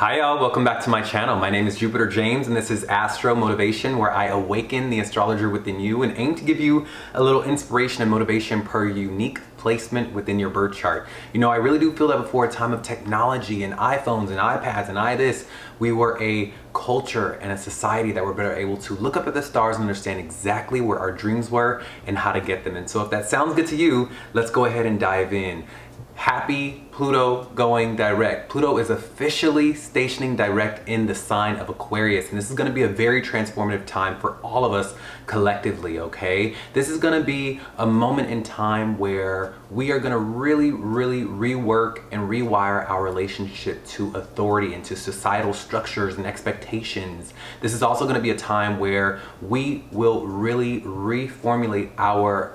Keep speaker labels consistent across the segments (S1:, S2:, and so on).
S1: Hi y'all, welcome back to my channel. My name is Jupiter James and this is Astro Motivation, where I awaken the astrologer within you and aim to give you a little inspiration and motivation per unique placement within your birth chart. You know, I really do feel that before a time of technology and iPhones and iPads and we were a culture and a society that were better able to look up at the stars and understand exactly where our dreams were and how to get them. And so if that sounds good to you, let's go ahead and dive in. Happy Pluto going direct. Pluto is officially stationing direct in the sign of Aquarius, and this is going to be a very transformative time for all of us collectively, okay? This is going to be a moment in time where we are going to really rework and rewire our relationship to authority and to societal structures and expectations. This is also going to be a time where we will really reformulate our,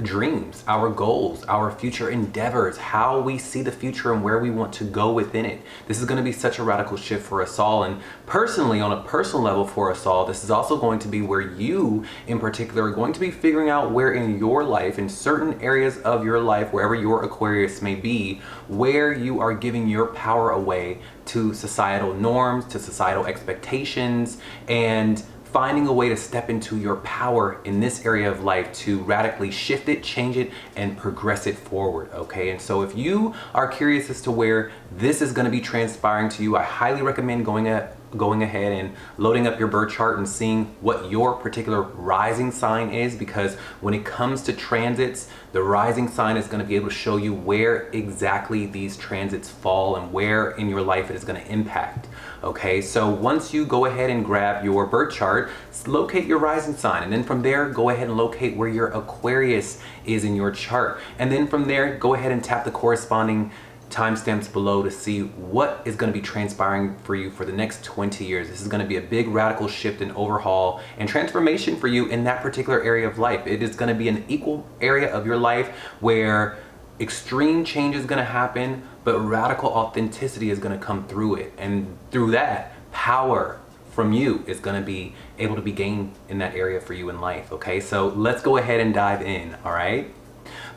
S1: dreams, our goals, our future endeavors, how we see the future and where we want to go within it. This is going to be such a radical shift for us all, and personally, on a personal level for us all, this is also going to be where you in particular are going to be figuring out where in your life, in certain areas of your life, wherever your Aquarius may be, where you are giving your power away to societal norms, to societal expectations, and finding a way to step into your power in this area of life to radically shift it, change it, and progress it forward, okay? And so if you are curious as to where this is going to be transpiring to you, I highly recommend going ahead and loading up your birth chart and seeing what your particular rising sign is, because when it comes to transits, the rising sign is going to be able to show you where exactly these transits fall and where in your life it is going to impact. Okay, so once you go ahead and grab your birth chart, locate your rising sign, and then from there go ahead and locate where your Aquarius is in your chart, and then from there go ahead and tap the corresponding timestamps below to see what is going to be transpiring for you for the next 20 years. This is going to be a big radical shift and overhaul and transformation for you in that particular area of life. It is going to be an equal area of your life where extreme change is going to happen, but radical authenticity is going to come through it, and through that, power from you is going to be able to be gained in that area for you in life. Okay, so let's go ahead and dive in. All right,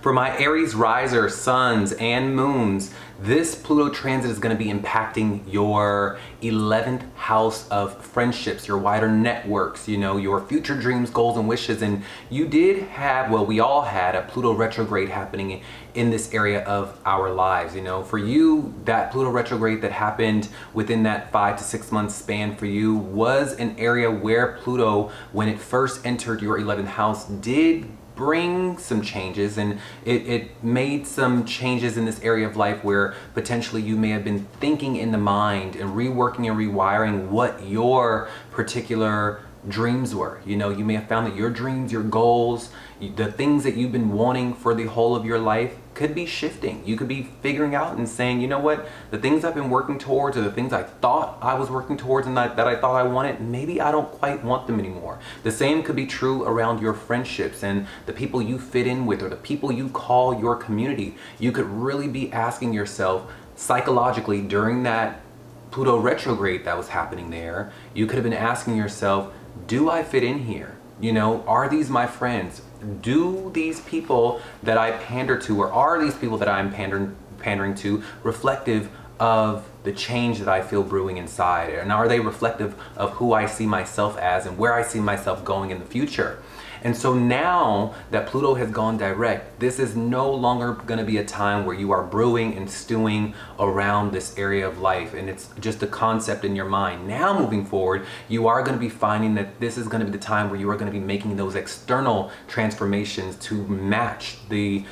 S1: for my Aries riser, suns, and moons, this Pluto transit is going to be impacting your 11th house of friendships, your wider networks, your future dreams, goals, and wishes. And you did have, well, we all had a Pluto retrograde happening in this area of our lives. For you, that Pluto retrograde that happened within that 5 to 6 month span for you was an area where Pluto, when it first entered your 11th house, did bring some changes, and it made some changes in this area of life where potentially you may have been thinking in the mind and reworking and rewiring what your particular dreams were. You may have found that your dreams, your goals, the things that you've been wanting for the whole of your life could be shifting. You could be figuring out and saying, you know what, the things I've been working towards, or the things I thought I was working towards and that I thought I wanted, maybe I don't quite want them anymore. The same could be true around your friendships and the people you fit in with, or the people you call your community. You could really be asking yourself psychologically during that Pluto retrograde that was happening there, you could have been asking yourself, do I fit in here? Are these my friends? Do these people that I pander to, or are these people that I'm pandering to, reflective of the change that I feel brewing inside? And are they reflective of who I see myself as and where I see myself going in the future? And so now that Pluto has gone direct, this is no longer going to be a time where you are brewing and stewing around this area of life and it's just a concept in your mind. Now moving forward, you are going to be finding that this is going to be the time where you are going to be making those external transformations to match the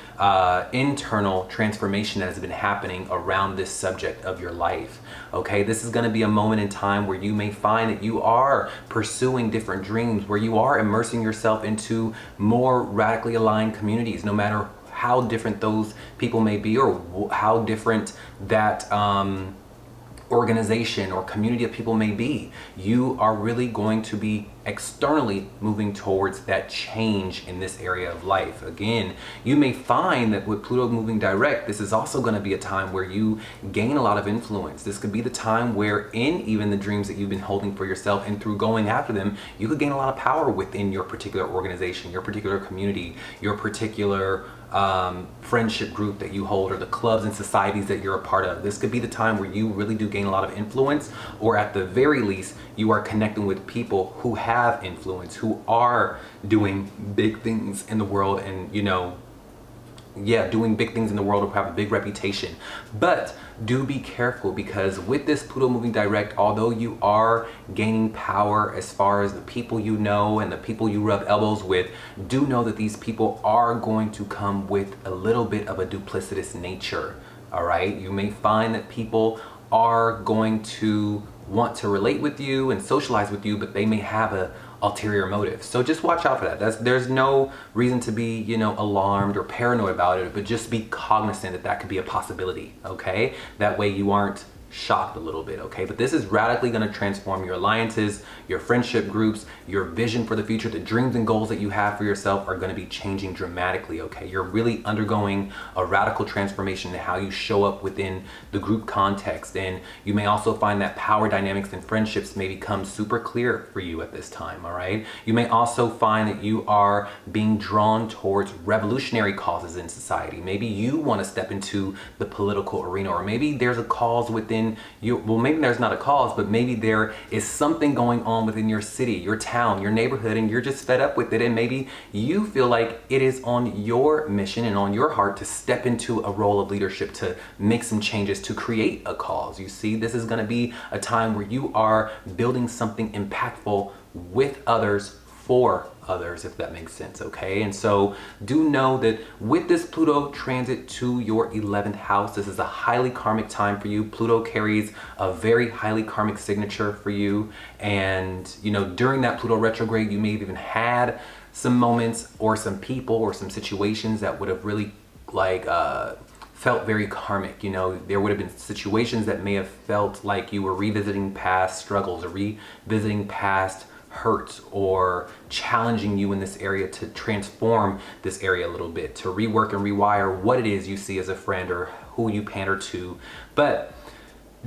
S1: internal transformation that has been happening around this subject of your life. Okay, this is going to be a moment in time where you may find that you are pursuing different dreams, where you are immersing yourself into more radically aligned communities, no matter how different those people may be, or how different that organization or community of people may be. You are really going to be externally moving towards that change in this area of life. Again, you may find that with Pluto moving direct, this is also going to be a time where you gain a lot of influence. This could be the time where in even the dreams that you've been holding for yourself and through going after them, you could gain a lot of power within your particular organization, your particular community, your particular friendship group that you hold or the clubs and societies that you're a part of. This could be the time where you really do gain a lot of influence, or at the very least, you are connecting with people who have influence, who are doing big things in the world and, you know, yeah, doing big things in the world or have a big reputation. But do be careful, because with this Pluto moving direct, although you are gaining power as far as the people you know and the people you rub elbows with, do know that these people are going to come with a little bit of a duplicitous nature. All right, you may find that people are going to want to relate with you and socialize with you, but they may have a ulterior motive. So just watch out for that. There's no reason to be, you know, alarmed or paranoid about it, but just be cognizant that that could be a possibility, okay? That way you aren't shocked a little bit, okay? But this is radically going to transform your alliances, your friendship groups, your vision for the future. The dreams and goals that you have for yourself are going to be changing dramatically, okay? You're really undergoing a radical transformation in how you show up within the group context, and you may also find that power dynamics in friendships may become super clear for you at this time, all right? You may also find that you are being drawn towards revolutionary causes in society. Maybe you want to step into the political arena, or maybe there's a cause within you, well, maybe there's not a cause, but maybe there is something going on within your city, your town, your neighborhood, and you're just fed up with it. And maybe you feel like it is on your mission and on your heart to step into a role of leadership, to make some changes, to create a cause. You see, this is going to be a time where you are building something impactful with others, for others, if that makes sense, okay? And so do know that with this Pluto transit to your 11th house, this is a highly karmic time for you. Pluto carries a very highly karmic signature for you. And, you know, during that Pluto retrograde, you may have even had some moments or some people or some situations that would have really like felt very karmic. You know, there would have been situations that may have felt like you were revisiting past struggles or revisiting past hurts, or challenging you in this area to transform this area a little bit, to rework and rewire what it is you see as a friend or who you pander to. But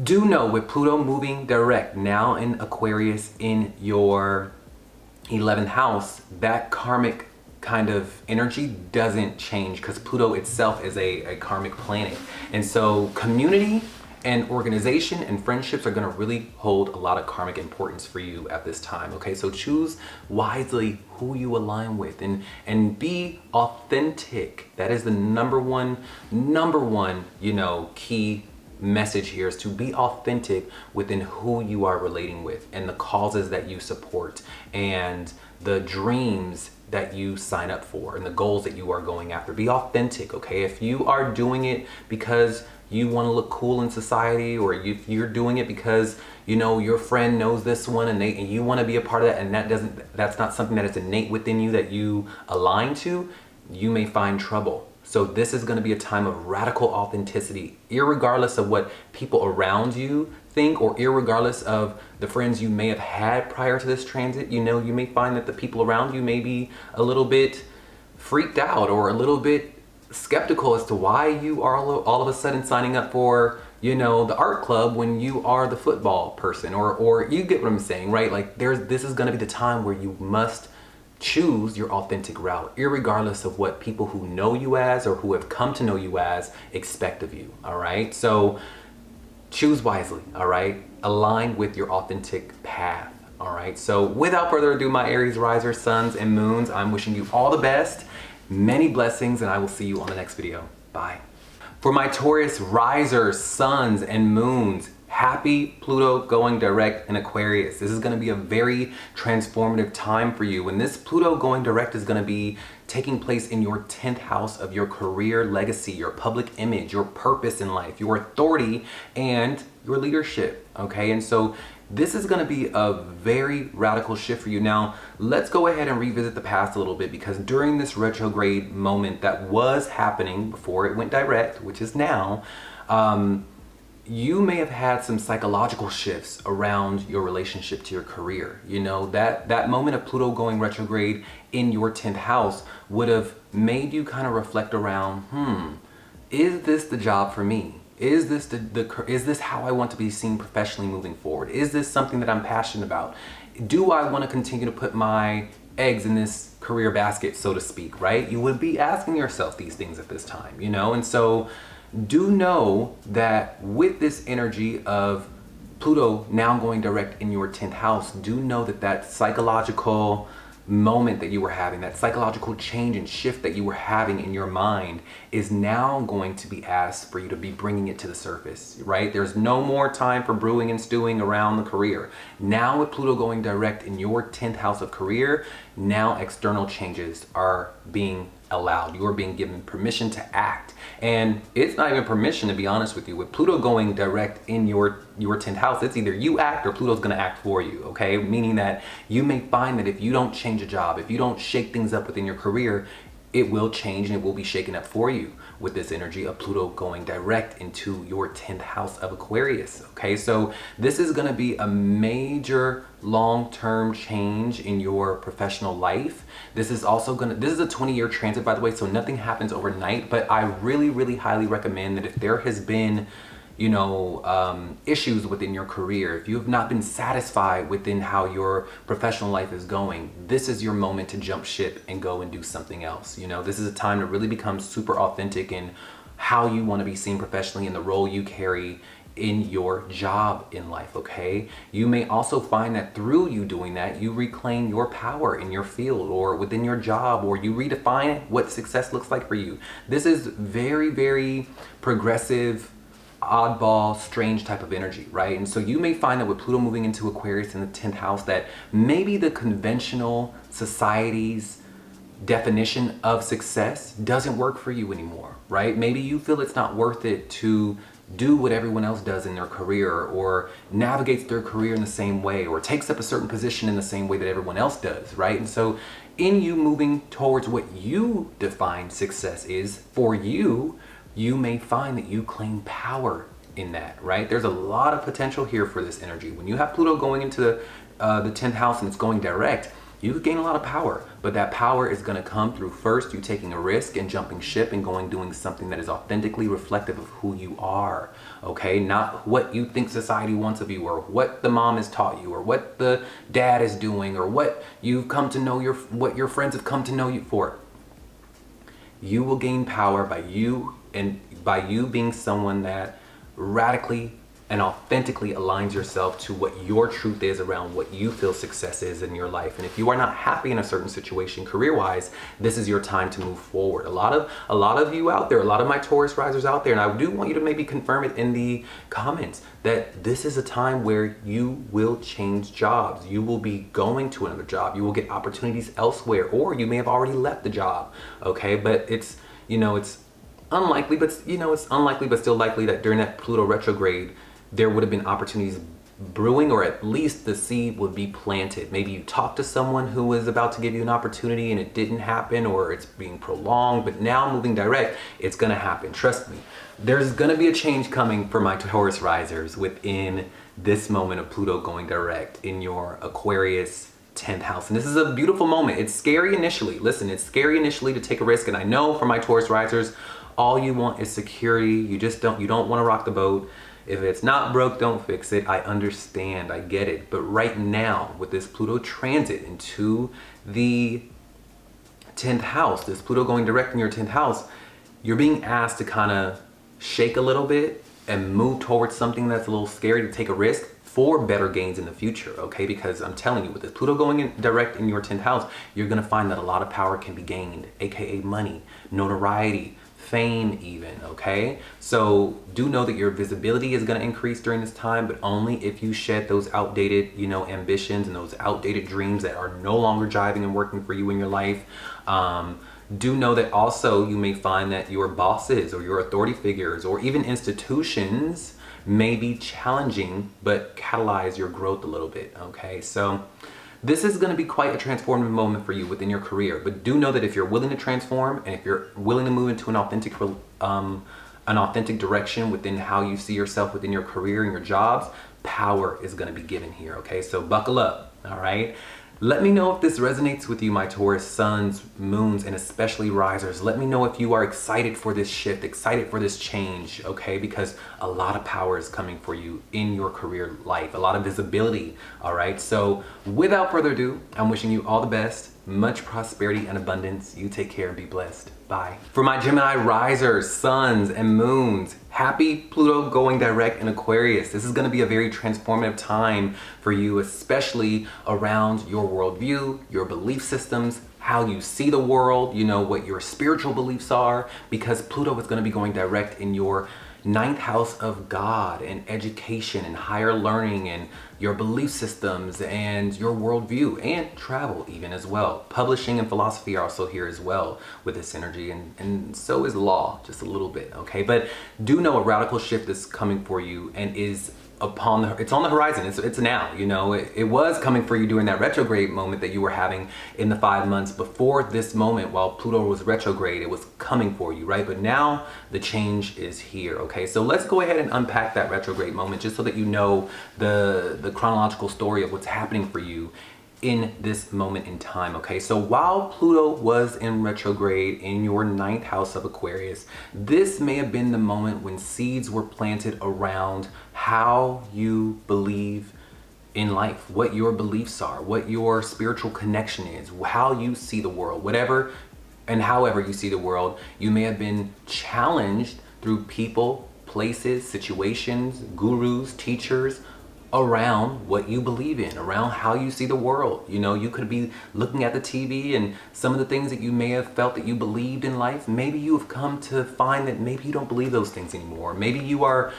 S1: do know, with Pluto moving direct now in Aquarius in your 11th house, that karmic kind of energy doesn't change, because Pluto itself is a karmic planet. And so community and organization and friendships are going to really hold a lot of karmic importance for you at this time, okay? So choose wisely who you align with, and be authentic. That is the number one, you know, key message here, is to be authentic within who you are relating with and the causes that you support and the dreams that you sign up for and the goals that you are going after. Be authentic, okay? If you are doing it because you want to look cool in society, or if you're doing it because, you know, your friend knows this one and you want to be a part of that, and that's not something that is innate within you that you align to, you may find trouble. So this is going to be a time of radical authenticity, irregardless of what people around you think, or irregardless of the friends you may have had prior to this transit. You know, you may find that the people around you may be a little bit freaked out or a little bit skeptical as to why you are all of a sudden signing up for, you know, the art club when you are the football person, or you get what I'm saying, right? Like this is going to be the time where you must choose your authentic route, irregardless of what people who know you as or who have come to know you as expect of you. All right, so choose wisely. All right, align with your authentic path. All right, so without further ado, my Aries risers, suns, and moons, I'm wishing you all the best, many blessings, and I will see you on the next video. Bye. For my Taurus risers, suns, and moons, happy Pluto going direct in Aquarius. This is going to be a very transformative time for you. And this Pluto going direct is going to be taking place in your 10th house of your career legacy, your public image, your purpose in life, your authority, and your leadership. Okay, and so this is going to be a very radical shift for you. Now, let's go ahead and revisit the past a little bit, because during this retrograde moment that was happening before it went direct, which is now, you may have had some psychological shifts around your relationship to your career. You know, that moment of Pluto going retrograde in your 10th house would have made you kind of reflect around, is this the job for me? Is this is this how I want to be seen professionally moving forward? Is this something that I'm passionate about? Do I want to continue to put my eggs in this career basket, so to speak, right? You would be asking yourself these things at this time, you know? And so do know that with this energy of Pluto now going direct in your 10th house, do know that that psychological moment that you were having, that psychological change and shift that you were having in your mind is now going to be asked for you to be bringing it to the surface, right? There's no more time for brewing and stewing around the career. Now with Pluto going direct in your 10th house of career, now external changes are being allowed. You are being given permission to act. And it's not even permission, to be honest with you. With Pluto going direct in your 10th house, it's either you act or Pluto's going to act for you, okay? Meaning that you may find that if you don't change a job, if you don't shake things up within your career, it will change and it will be shaken up for you with this energy of Pluto going direct into your 10th house of Aquarius, okay? So this is going to be a major long-term change in your professional life. This is also this is a 20-year transit, by the way, so nothing happens overnight, but I really, really highly recommend that if there has been, you know, issues within your career, if you have not been satisfied within how your professional life is going, this is your moment to jump ship and go and do something else. You know, this is a time to really become super authentic in how you want to be seen professionally and the role you carry in your job in life, okay? You may also find that through you doing that, you reclaim your power in your field or within your job, or you redefine what success looks like for you. This is very, very progressive, oddball, strange type of energy, right? And so you may find that with Pluto moving into Aquarius in the 10th house, that maybe the conventional society's definition of success doesn't work for you anymore, right? Maybe you feel it's not worth it to do what everyone else does in their career, or navigates their career in the same way, or takes up a certain position in the same way that everyone else does, right? And so in you moving towards what you define success is for you, you may find that you claim power in that, right? There's a lot of potential here for this energy. When you have Pluto going into the 10th house and it's going direct, you gain a lot of power, but that power is going to come through first you taking a risk and jumping ship and doing something that is authentically reflective of who you are, okay? Not what you think society wants of you, or what the mom has taught you, or what the dad is doing, or what you've come to know what your friends have come to know you for. You will gain power by you being someone that radically and authentically aligns yourself to what your truth is around what you feel success is in your life. And if you are not happy in a certain situation career-wise, this is your time to move forward. A lot of you out there, a lot of my Taurus risers out there, and I do want you to maybe confirm it in the comments, that this is a time where you will change jobs. You will be going to another job. You will get opportunities elsewhere, or you may have already left the job, okay? But it's, you know, it's unlikely, but still likely that during that Pluto retrograde, there would have been opportunities brewing, or at least the seed would be planted. Maybe you talked to someone who was about to give you an opportunity and it didn't happen, or it's being prolonged, but now moving direct, it's gonna happen. Trust me, there's gonna be a change coming for my Taurus risers within this moment of Pluto going direct in your Aquarius 10th house. And this is a beautiful moment. It's scary initially. Listen, it's scary initially to take a risk, and I know for my Taurus risers, all you want is security. You don't want to rock the boat. If it's not broke, don't fix it. I understand, I get it. But right now, with this Pluto transit into the 10th house, this Pluto going direct in your 10th house, you're being asked to kind of shake a little bit and move towards something that's a little scary, to take a risk for better gains in the future, okay? Because I'm telling you, with this Pluto going in direct in your 10th house, you're gonna find that a lot of power can be gained, AKA money, notoriety, fame even, okay? So do know that your visibility is going to increase during this time, but only if you shed those outdated, you know, ambitions and those outdated dreams that are no longer jiving and working for you in your life. Do know that also you may find that your bosses or your authority figures or even institutions may be challenging, but catalyze your growth a little bit, okay? So this is going to be quite a transformative moment for you within your career, but do know that if you're willing to transform and if you're willing to move into an authentic direction within how you see yourself within your career and your jobs, power is going to be given here, okay? So buckle up, all right? Let me know if this resonates with you, my Taurus suns, moons, and especially risers. Let me know if you are excited for this shift, excited for this change, okay? Because a lot of power is coming for you in your career life, a lot of visibility, all right? So without further ado, I'm wishing you all the best. much prosperity and abundance. You take care and be blessed. Bye. For my Gemini risers, suns, and moons, happy Pluto going direct in Aquarius. This is going to be a very transformative time for you, especially around your worldview, your belief systems, how you see the world, you know, what your spiritual beliefs are, because Pluto is going to be going direct in your ninth house of God and education and higher learning and your belief systems and your worldview and travel even as well. Publishing and philosophy are also here as well with this energy, and so is law, just a little bit, okay? But do know a radical shift is coming for you and is it's on the horizon. It's now, you know. It was coming for you during that retrograde moment that you were having in the 5 months before this moment. While Pluto was retrograde, it was coming for you, right? But now the change is here, okay? So let's go ahead and unpack that retrograde moment just so that you know the chronological story of what's happening for you in this moment in time, okay? So while Pluto was in retrograde in your ninth house of Aquarius, this may have been the moment when seeds were planted around how you believe in life, what your beliefs are, what your spiritual connection is, how you see the world, whatever and however you see the world. You may have been challenged through people, places, situations, gurus, teachers, around what you believe in, around how you see the world. You know, you could be looking at the TV and some of the things that you may have felt that you believed in life, maybe you have come to find that maybe you don't believe those things anymore. Maybe you are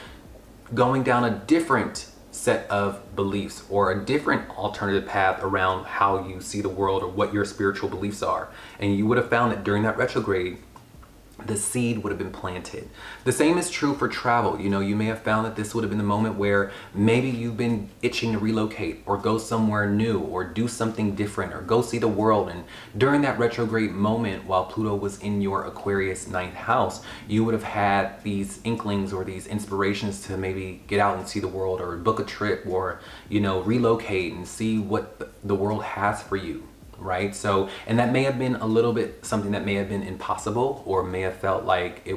S1: going down a different set of beliefs or a different alternative path around how you see the world or what your spiritual beliefs are. And you would have found that during that retrograde, the seed would have been planted. The same is true for travel. You know, you may have found that this would have been the moment where maybe you've been itching to relocate or go somewhere new or do something different or go see the world. And during that retrograde moment, while Pluto was in your Aquarius ninth house, you would have had these inklings or these inspirations to maybe get out and see the world or book a trip or, you know, relocate and see what the world has for you. Right? So, and that may have been a little bit something that may have been impossible or may have felt like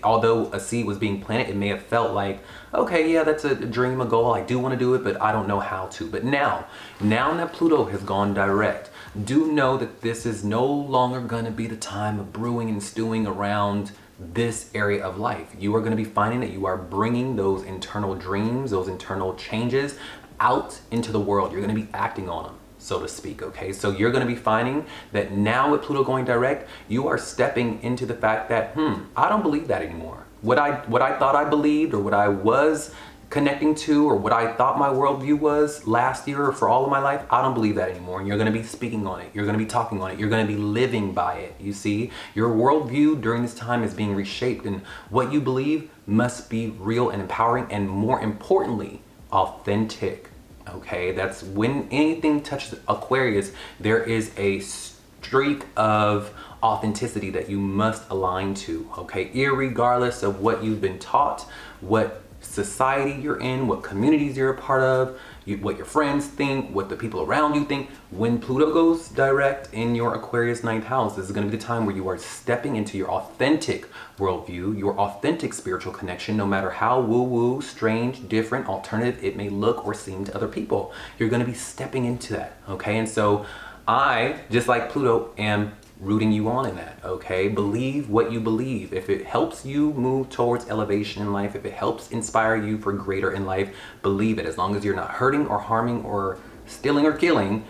S1: although a seed was being planted, it may have felt like, okay, yeah, that's a dream, a goal. I do want to do it, but I don't know how to. But now that Pluto has gone direct, do know that this is no longer going to be the time of brewing and stewing around this area of life. You are going to be finding that you are bringing those internal dreams, those internal changes out into the world. You're going to be acting on them, so to speak, okay? So you're going to be finding that now with Pluto going direct, you are stepping into the fact that, I don't believe that anymore. What I thought I believed or what I was connecting to or what I thought my worldview was last year or for all of my life, I don't believe that anymore. And you're going to be speaking on it. You're going to be talking on it. You're going to be living by it. You see, your worldview during this time is being reshaped, and what you believe must be real and empowering and, more importantly, authentic. Okay, that's when anything touches Aquarius, there is a streak of authenticity that you must align to, okay? Irregardless of what you've been taught, what society you're in, what communities you're a part of, what your friends think, what the people around you think. When Pluto goes direct in your Aquarius ninth house, this is going to be the time where you are stepping into your authentic worldview, your authentic spiritual connection, no matter how woo-woo, strange, different, alternative it may look or seem to other people. You're going to be stepping into that, okay? And so I, just like Pluto, am rooting you on in that, okay? Believe what you believe. If it helps you move towards elevation in life, if it helps inspire you for greater in life, believe it. As long as you're not hurting or harming or stealing or killing,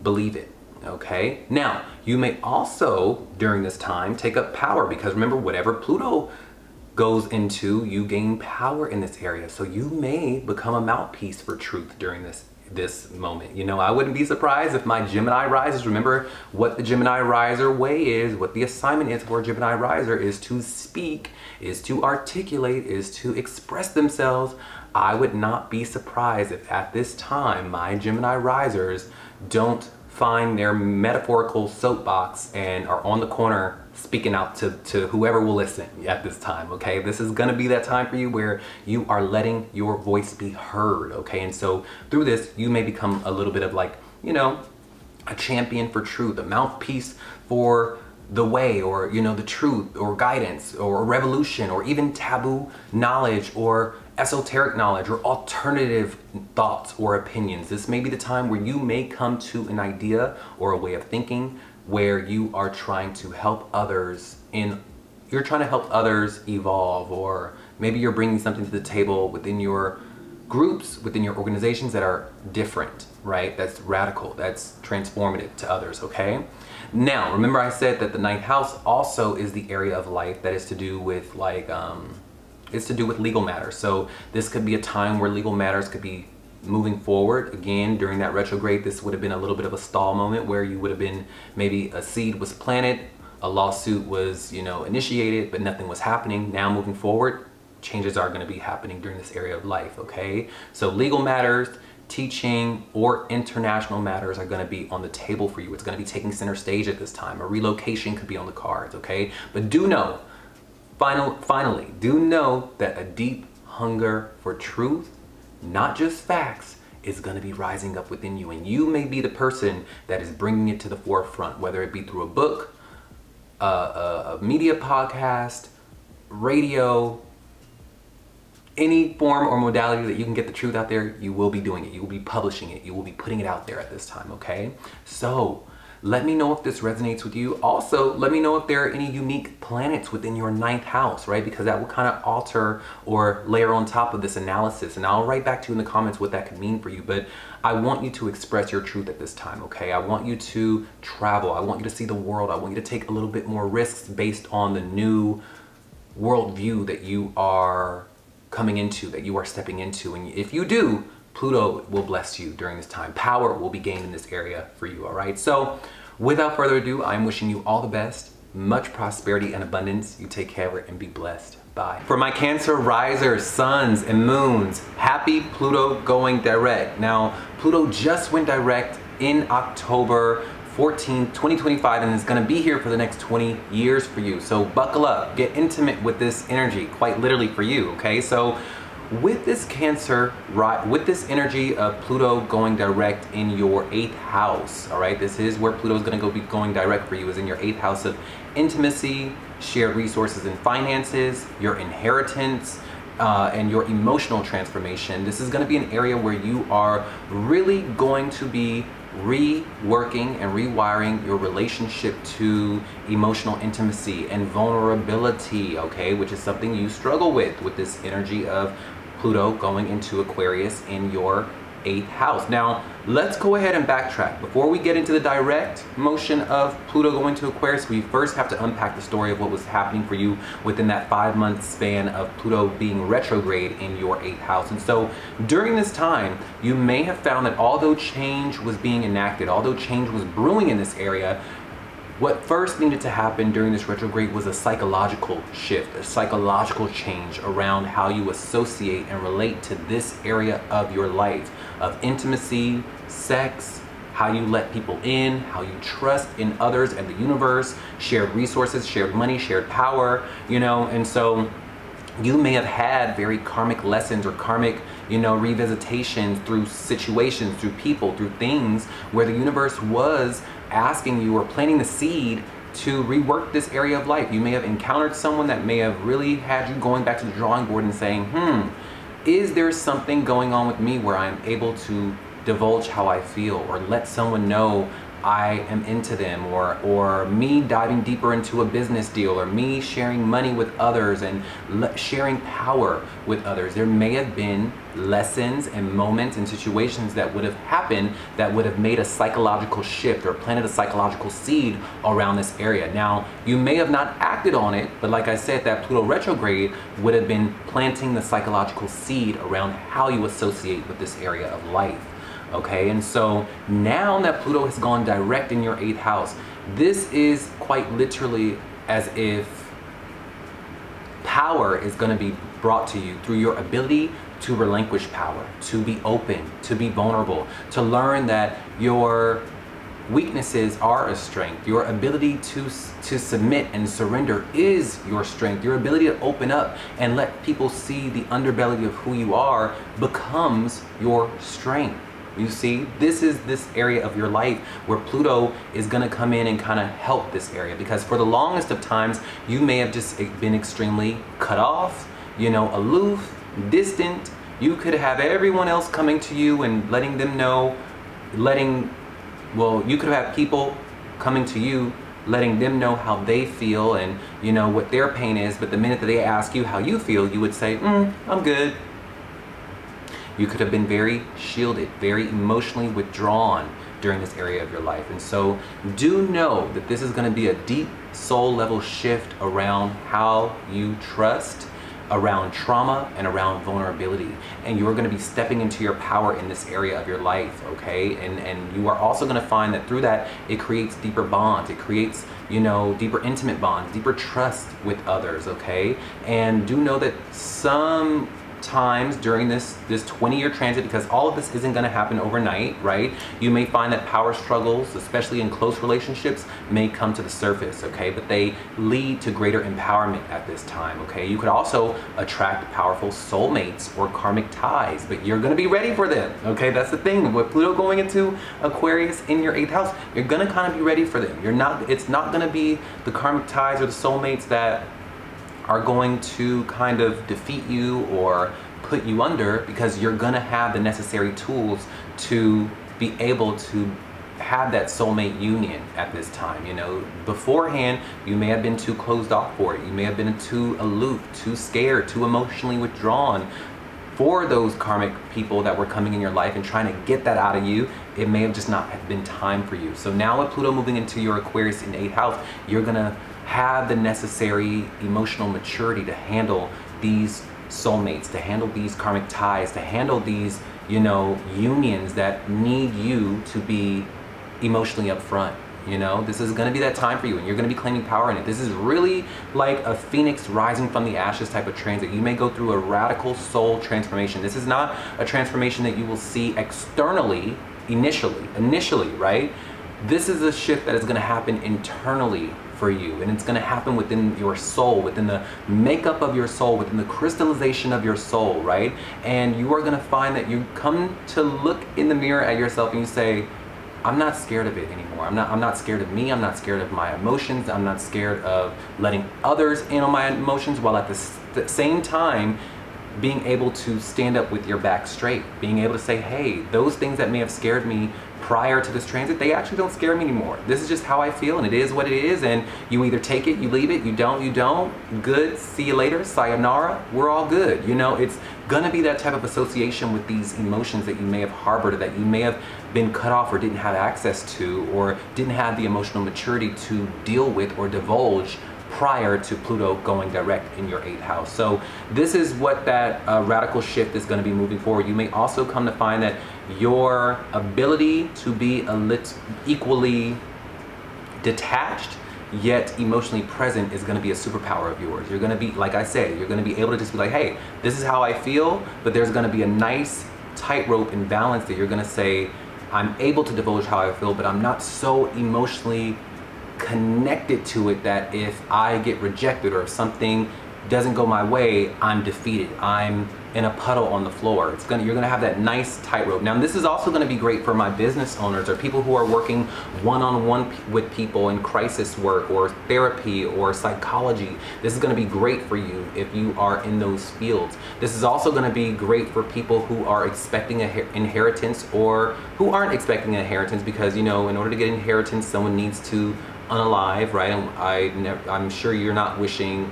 S1: believe it, okay? Now, you may also, during this time, take up power, because remember, whatever Pluto goes into, you gain power in this area. So you may become a mouthpiece for truth during this moment. You know, I wouldn't be surprised if my Gemini risers, remember what the Gemini riser way is, what the assignment is for a Gemini riser is to speak, is to articulate, is to express themselves. I would not be surprised if at this time my Gemini risers don't find their metaphorical soapbox and are on the corner speaking out to whoever will listen at this time, okay? This is gonna be that time for you where you are letting your voice be heard, okay? And so through this, you may become a little bit of like, you know, a champion for truth, a mouthpiece for the way, or you know, the truth, or guidance, or revolution, or even taboo knowledge, or esoteric knowledge, or alternative thoughts or opinions. This may be the time where you may come to an idea or a way of thinking where you are trying to help others evolve, or maybe you're bringing something to the table within your groups, within your organizations that are different, right? That's radical, that's transformative to others, okay? Now, remember I said that the ninth house also is the area of life that is to do with it's to do with legal matters. So this could be a time where legal matters could be moving forward. Again, during that retrograde, this would have been a little bit of a stall moment where you would have been, maybe a seed was planted, a lawsuit was, you know, initiated, but nothing was happening. Now moving forward, changes are going to be happening during this area of life, okay? So legal matters, teaching, or international matters are going to be on the table for you. It's going to be taking center stage at this time. A relocation could be on the cards, okay? But do know, finally, do know that a deep hunger for truth, not just facts, is going to be rising up within you. And you may be the person that is bringing it to the forefront, whether it be through a book, a media podcast, radio, any form or modality that you can get the truth out there. You will be doing it. You will be publishing it. You will be putting it out there at this time, okay? So let me know if this resonates with you. Also, let me know if there are any unique planets within your ninth house, right? Because that will kind of alter or layer on top of this analysis. And I'll write back to you in the comments what that could mean for you. But I want you to express your truth at this time, okay? I want you to travel. I want you to see the world. I want you to take a little bit more risks based on the new worldview that you are coming into, that you are stepping into. And if you do, Pluto will bless you during this time. Power will be gained in this area for you, all right? So without further ado, I'm wishing you all the best, much prosperity and abundance. You take care and be blessed. Bye. For my Cancer risers, suns, and moons, happy Pluto going direct. Now, Pluto just went direct in October 14th, 2025, and is going to be here for the next 20 years for you. So buckle up, get intimate with this energy, quite literally for you, okay? So with this Cancer, with this energy of Pluto going direct in your 8th house, all right? This is where Pluto is going to be going direct for you, is in your 8th house of intimacy, shared resources and finances, your inheritance, and your emotional transformation. This is going to be an area where you are really going to be reworking and rewiring your relationship to emotional intimacy and vulnerability, okay, which is something you struggle with this energy of Pluto going into Aquarius in your 8th house. Now, let's go ahead and backtrack. Before we get into the direct motion of Pluto going to Aquarius, we first have to unpack the story of what was happening for you within that 5-month span of Pluto being retrograde in your 8th house. And so during this time, you may have found that although change was being enacted, although change was brewing in this area, what first needed to happen during this retrograde was a psychological shift, a psychological change around how you associate and relate to this area of your life, of intimacy, sex, how you let people in, how you trust in others and the universe, shared resources, shared money, shared power, you know. And so you may have had very karmic lessons or karmic, you know, revisitations through situations, through people, through things where the universe was asking you or planting the seed to rework this area of life. You may have encountered someone that may have really had you going back to the drawing board and saying, is there something going on with me where I'm able to divulge how I feel, or let someone know I am into them, or me diving deeper into a business deal, or me sharing money with others and sharing power with others. There may have been lessons and moments and situations that would have happened that would have made a psychological shift or planted a psychological seed around this area. Now, you may have not acted on it, but like I said, that Pluto retrograde would have been planting the psychological seed around how you associate with this area of life. Okay, and so now that Pluto has gone direct in your 8th house, this is quite literally as if power is going to be brought to you through your ability to relinquish power, to be open, to be vulnerable, to learn that your weaknesses are a strength. Your ability to submit and surrender is your strength. Your ability to open up and let people see the underbelly of who you are becomes your strength. You see, this is this area of your life where Pluto is going to come in and kind of help this area, because for the longest of times, you may have just been extremely cut off, you know, aloof, distant. You could have everyone else coming to you and letting them know, you could have people coming to you, letting them know how they feel and, you know, what their pain is. But the minute that they ask you how you feel, you would say, I'm good. You could have been very shielded, very emotionally withdrawn during this area of your life. And so do know that this is going to be a deep soul level shift around how you trust, around trauma, and around vulnerability. And you're going to be stepping into your power in this area of your life, okay? And you are also going to find that through that, it creates deeper bonds. It creates, you know, deeper intimate bonds, deeper trust with others, okay? And do know that some times during this 20-year transit, because all of this isn't going to happen overnight, right? You may find that power struggles, especially in close relationships, may come to the surface, okay? But they lead to greater empowerment at this time, okay? You could also attract powerful soulmates or karmic ties, but you're going to be ready for them, okay? That's the thing. With Pluto going into Aquarius in your 8th house, you're going to kind of be ready for them. It's not going to be the karmic ties or the soulmates that are going to kind of defeat you or put you under, because you're gonna have the necessary tools to be able to have that soulmate union at this time. You know, beforehand, you may have been too closed off for it. You may have been too aloof, too scared, too emotionally withdrawn for those karmic people that were coming in your life and trying to get that out of you. It may have just not have been time for you. So now with Pluto moving into your Aquarius in the 8th house, you're gonna have the necessary emotional maturity to handle these soulmates, to handle these karmic ties, to handle these, you know, unions that need you to be emotionally upfront. You know, this is going to be that time for you, and you're going to be claiming power in it. This is really like a phoenix rising from the ashes type of transit. You may go through a radical soul transformation. This is not a transformation that you will see externally initially, right? This is a shift that is going to happen internally for you, and it's going to happen within your soul, within the makeup of your soul, within the crystallization of your soul, right? And you are going to find that you come to look in the mirror at yourself and you say, I'm not scared of it anymore. I'm not scared of me. I'm not scared of my emotions. I'm not scared of letting others in on my emotions, while at the same time being able to stand up with your back straight, being able to say, hey, those things that may have scared me prior to this transit, they actually don't scare me anymore. This is just how I feel, and it is what it is, and you either take it, you leave it, you don't, good, see you later, sayonara, we're all good. You know, it's gonna be that type of association with these emotions that you may have harbored, or that you may have been cut off or didn't have access to, or didn't have the emotional maturity to deal with or divulge prior to Pluto going direct in your 8th house. So this is what that radical shift is going to be moving forward. You may also come to find that your ability to be equally detached yet emotionally present is going to be a superpower of yours. You're going to be, like I said, you're going to be able to just be like, hey, this is how I feel, but there's going to be a nice tightrope and balance that you're going to say, I'm able to divulge how I feel, but I'm not so emotionally connected to it that if I get rejected or if something doesn't go my way, I'm defeated. I'm in a puddle on the floor. You're gonna have that nice tightrope. Now, this is also gonna be great for my business owners or people who are working one-on-one with people in crisis work or therapy or psychology. This is gonna be great for you if you are in those fields. This is also gonna be great for people who are expecting an inheritance or who aren't expecting an inheritance, because, you know, in order to get inheritance, someone needs to unalive, right? I'm sure you're not wishing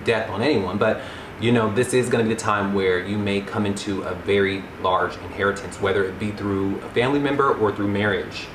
S1: death on anyone, but you know, this is going to be the time where you may come into a very large inheritance, whether it be through a family member or through marriage,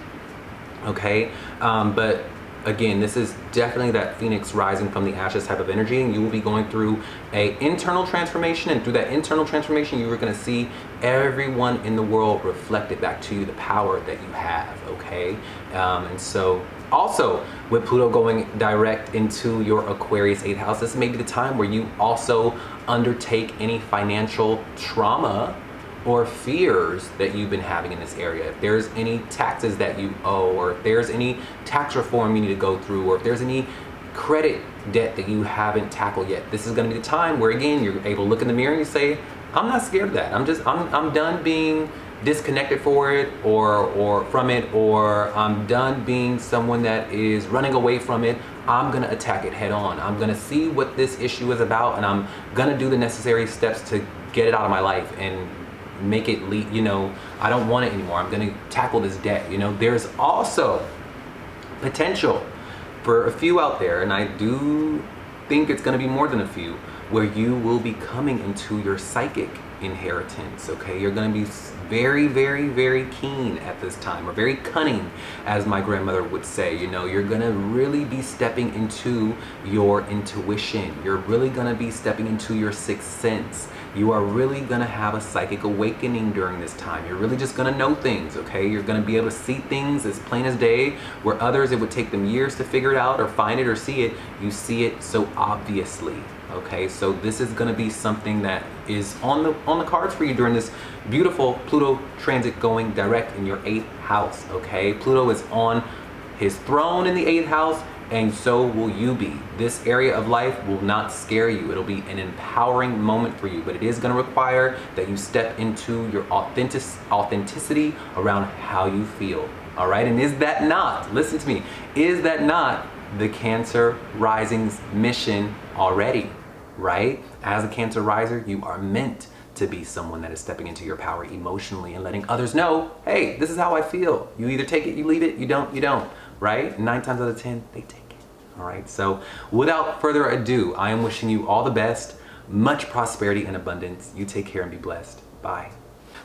S1: okay? But again, this is definitely that phoenix rising from the ashes type of energy, and you will be going through an internal transformation, and through that internal transformation, you are going to see everyone in the world reflected back to you, the power that you have, okay? And so also, with Pluto going direct into your Aquarius 8th house, this may be the time where you also undertake any financial trauma or fears that you've been having in this area. If there's any taxes that you owe, or if there's any tax reform you need to go through, or if there's any credit debt that you haven't tackled yet, this is going to be the time where, again, you're able to look in the mirror and you say, I'm not scared of that. I'm done being disconnected for it or from it, or I'm done being someone that is running away from it, I'm gonna attack it head on. I'm gonna see what this issue is about, and I'm gonna do the necessary steps to get it out of my life and make it lead, you know, I don't want it anymore. I'm gonna tackle this debt. You know, there's also potential for a few out there, and I do think it's gonna be more than a few, where you will be coming into your psychic inheritance, okay? You're gonna be very, very, very keen at this time, or very cunning, as my grandmother would say. You know, you're gonna really be stepping into your intuition. You're really gonna be stepping into your sixth sense. You are really gonna have a psychic awakening during this time. You're really just gonna know things, okay? You're gonna be able to see things as plain as day, where others, it would take them years to figure it out or find it or see it. You see it so obviously. Okay, so this is going to be something that is on the cards for you during this beautiful Pluto transit going direct in your 8th house. Okay, Pluto is on his throne in the 8th house, and so will you be. This area of life will not scare you. It'll be an empowering moment for you, but it is going to require that you step into your authenticity around how you feel. All right, and is that not, listen to me, is that not the Cancer rising's mission already, right? As a Cancer riser, you are meant to be someone that is stepping into your power emotionally and letting others know, hey, this is how I feel. You either take it, you leave it, you don't, right? 9 times out of 10, they take it, all right? So without further ado, I am wishing you all the best, much prosperity and abundance. You take care and be blessed. Bye.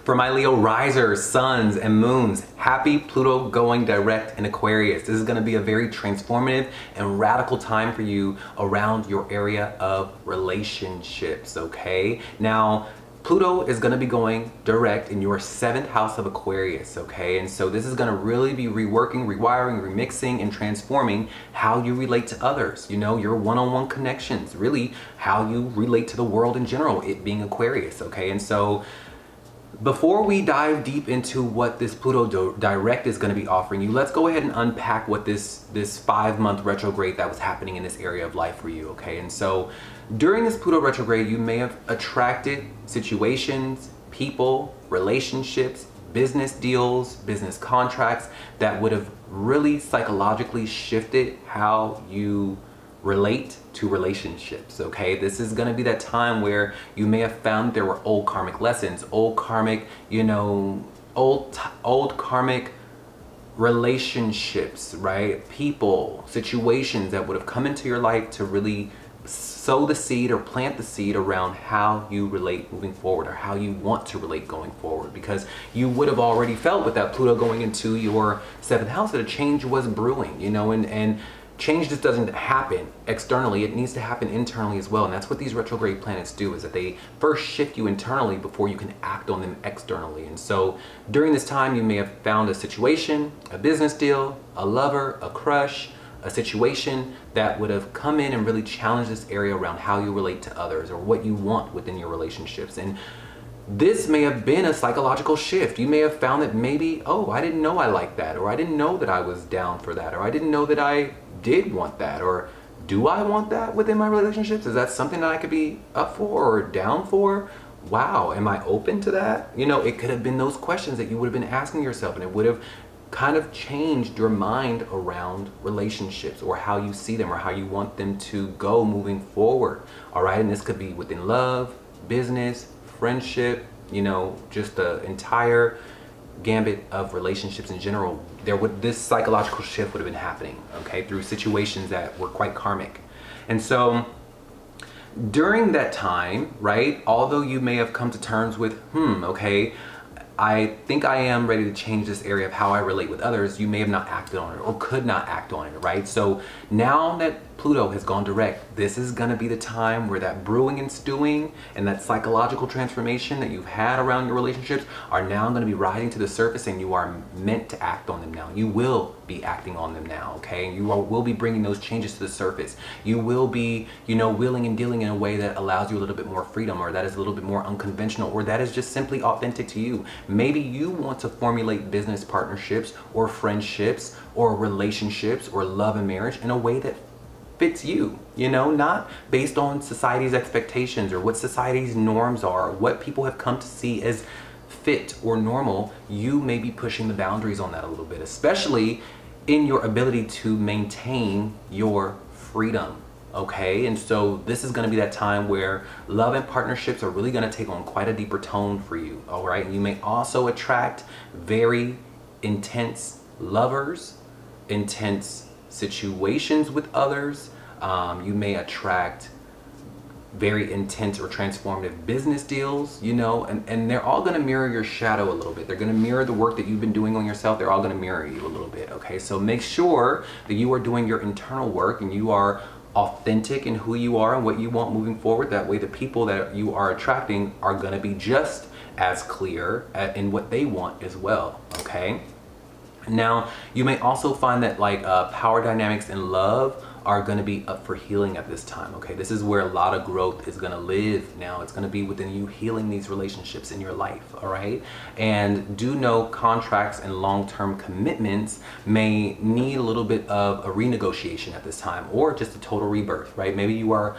S1: For my Leo risers, suns, and moons, happy Pluto going direct in Aquarius. This is going to be a very transformative and radical time for you around your area of relationships, okay? Now, Pluto is going to be going direct in your 7th house of Aquarius, okay? And so this is going to really be reworking, rewiring, remixing, and transforming how you relate to others. You know, your one-on-one connections, really how you relate to the world in general, it being Aquarius, okay? And so before we dive deep into what this Pluto direct is going to be offering you, let's go ahead and unpack what this 5-month retrograde that was happening in this area of life for you, okay? And so during this Pluto retrograde, you may have attracted situations, people, relationships, business deals, business contracts that would have really psychologically shifted how you relate to relationships, okay? This is gonna be that time where you may have found there were old karmic lessons, old karmic, you know, old karmic relationships, right? People, situations that would have come into your life to really sow the seed or plant the seed around how you relate moving forward, or how you want to relate going forward, because you would have already felt with that Pluto going into your 7th house that a change was brewing, you know, and change just doesn't happen externally, it needs to happen internally as well. And that's what these retrograde planets do, is that they first shift you internally before you can act on them externally. And so during this time, you may have found a situation, a business deal, a lover, a crush, a situation that would have come in and really challenged this area around how you relate to others or what you want within your relationships. And this may have been a psychological shift. You may have found that maybe, oh, I didn't know I liked that, or I didn't know that I was down for that, or I didn't know that I did want that, or do I want that within my relationships? Is that something that I could be up for or down for? Wow, am I open to that? You know, it could have been those questions that you would have been asking yourself, and it would have kind of changed your mind around relationships, or how you see them, or how you want them to go moving forward. All right, and this could be within love, business, friendship, you know, just the entire gambit of relationships in general. This psychological shift would have been happening, okay, through situations that were quite karmic. And so during that time, right, although you may have come to terms with, okay, I think I am ready to change this area of how I relate with others, you may have not acted on it, or could not act on it, right? So now that Pluto has gone direct, this is going to be the time where that brewing and stewing and that psychological transformation that you've had around your relationships are now going to be rising to the surface, and you are meant to act on them now. You will be acting on them now, okay? You will be bringing those changes to the surface. You will be, you know, wheeling and dealing in a way that allows you a little bit more freedom, or that is a little bit more unconventional, or that is just simply authentic to you. Maybe you want to formulate business partnerships or friendships or relationships or love and marriage in a way that fits you, you know, not based on society's expectations or what society's norms are, or what people have come to see as fit or normal, you may be pushing the boundaries on that a little bit, especially in your ability to maintain your freedom. Okay, and so this is going to be that time where love and partnerships are really going to take on quite a deeper tone for you. All right, you may also attract very intense lovers, intense situations with others. You may attract very intense or transformative business deals, you know, and they're all going to mirror your shadow a little bit. They're going to mirror the work that you've been doing on yourself. They're all going to mirror you a little bit. Okay, so make sure that you are doing your internal work and you are authentic in who you are and what you want moving forward. That way the people that you are attracting are going to be just as clear in what they want as well. Okay, now you may also find that like power dynamics in love are going to be up for healing at this time. Okay, this is where a lot of growth is going to live now. It's going to be within you healing these relationships in your life. All right, and do know contracts and long-term commitments may need a little bit of a renegotiation at this time, or just a total rebirth. Right, maybe you are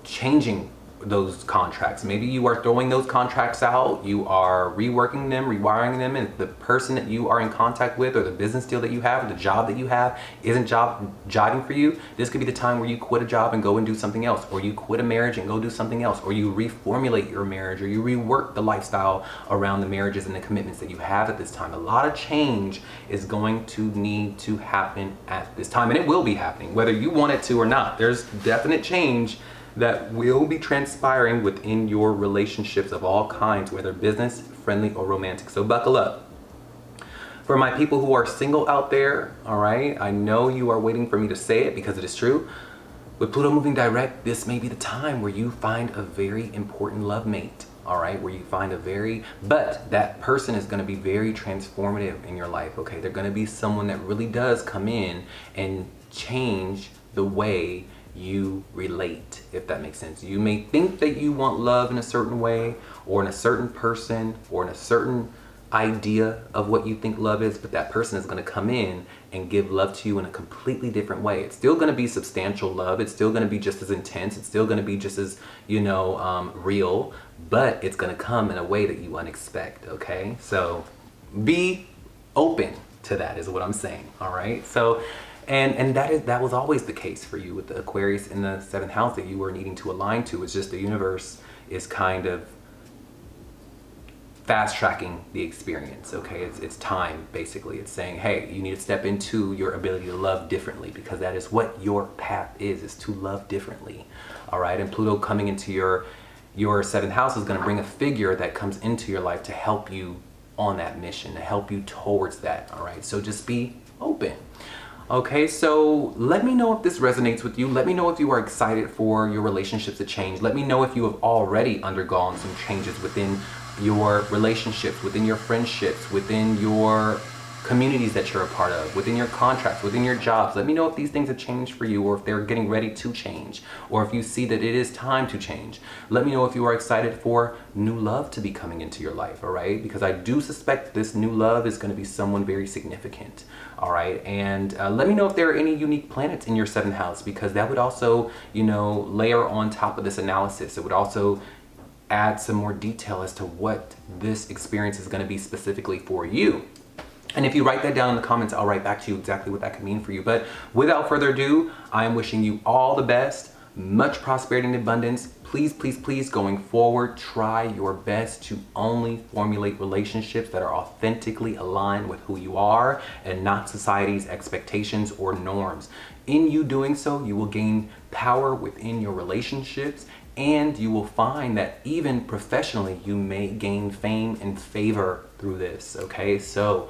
S1: changing those contracts. Maybe you are throwing those contracts out, you are reworking them, rewiring them, and the person that you are in contact with, or the business deal that you have, or the job that you have isn't jiving for you. This could be the time where you quit a job and go and do something else, or you quit a marriage and go do something else, or you reformulate your marriage, or you rework the lifestyle around the marriages and the commitments that you have at this time. A lot of change is going to need to happen at this time, and it will be happening whether you want it to or not. There's definite change that will be transpiring within your relationships of all kinds, whether business, friendly, or romantic. So buckle up. For my people who are single out there, all right, I know you are waiting for me to say it because it is true. With Pluto moving direct, this may be the time where you find a very important love mate. All right, where you find but that person is going to be very transformative in your life. Okay, they're going to be someone that really does come in and change the way you relate, if that makes sense. You may think that you want love in a certain way, or in a certain person, or in a certain idea of what you think love is, but that person is going to come in and give love to you in a completely different way. It's still going to be substantial love. It's still going to be just as intense. It's still going to be just as, you know, real, but it's going to come in a way that you unexpect. Okay, so be open to that is what I'm saying. All right, so and that was always the case for you with the Aquarius in the 7th house that you were needing to align to. It's just the universe is kind of fast tracking the experience. Okay, it's time basically. It's saying, hey, you need to step into your ability to love differently, because that is what your path is to love differently. All right, and Pluto coming into your 7th house is going to bring a figure that comes into your life to help you on that mission, to help you towards that. All right, so just be open. Okay, so let me know if this resonates with you. Let me know if you are excited for your relationships to change. Let me know if you have already undergone some changes within your relationships, within your friendships, within your communities that you're a part of, within your contracts, within your jobs. Let me know if these things have changed for you, or if they're getting ready to change, or if you see that it is time to change. Let me know if you are excited for new love to be coming into your life, all right? Because I do suspect this new love is going to be someone very significant, all right? And let me know if there are any unique planets in your 7th house, because that would also, you know, layer on top of this analysis. It would also add some more detail as to what this experience is going to be specifically for you. And if you write that down in the comments, I'll write back to you exactly what that could mean for you. But without further ado, I am wishing you all the best, much prosperity and abundance. Please, please, please, going forward, try your best to only formulate relationships that are authentically aligned with who you are and not society's expectations or norms. In you doing so, you will gain power within your relationships, and you will find that even professionally, you may gain fame and favor through this. Okay, so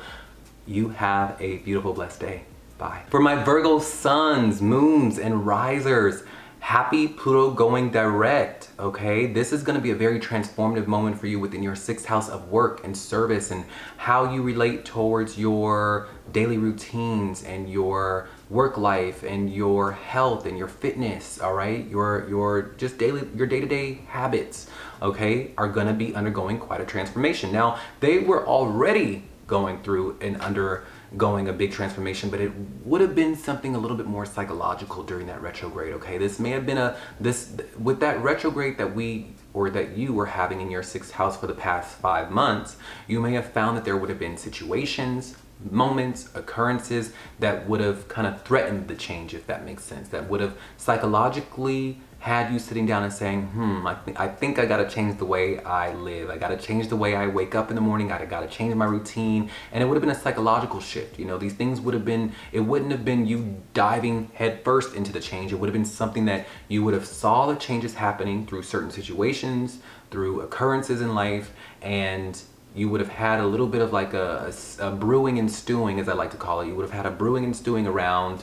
S1: you have a beautiful, blessed day. Bye. For my Virgo suns, moons, and risers, happy Pluto going direct. Okay, this is going to be a very transformative moment for you within your 6th house of work and service, and how you relate towards your daily routines and your work life and your health and your fitness. All right, your day-to-day habits, okay, are going to be undergoing quite a transformation. Now, they were already going through and going a big transformation, but it would have been something a little bit more psychological during that retrograde, okay? This may have been with that retrograde that you were having in your 6th house for the past 5 months, you may have found that there would have been situations, moments, occurrences that would have kind of threatened the change, if that makes sense, that would have psychologically had you sitting down and saying, I think I gotta change the way I live. I gotta change the way I wake up in the morning. I gotta change my routine. And it would have been a psychological shift. You know, these things would have been, it wouldn't have been you diving headfirst into the change. It would have been something that you would have saw the changes happening through certain situations, through occurrences in life, and you would have had a little bit of like a brewing and stewing, as I like to call it. You would have had a brewing and stewing around,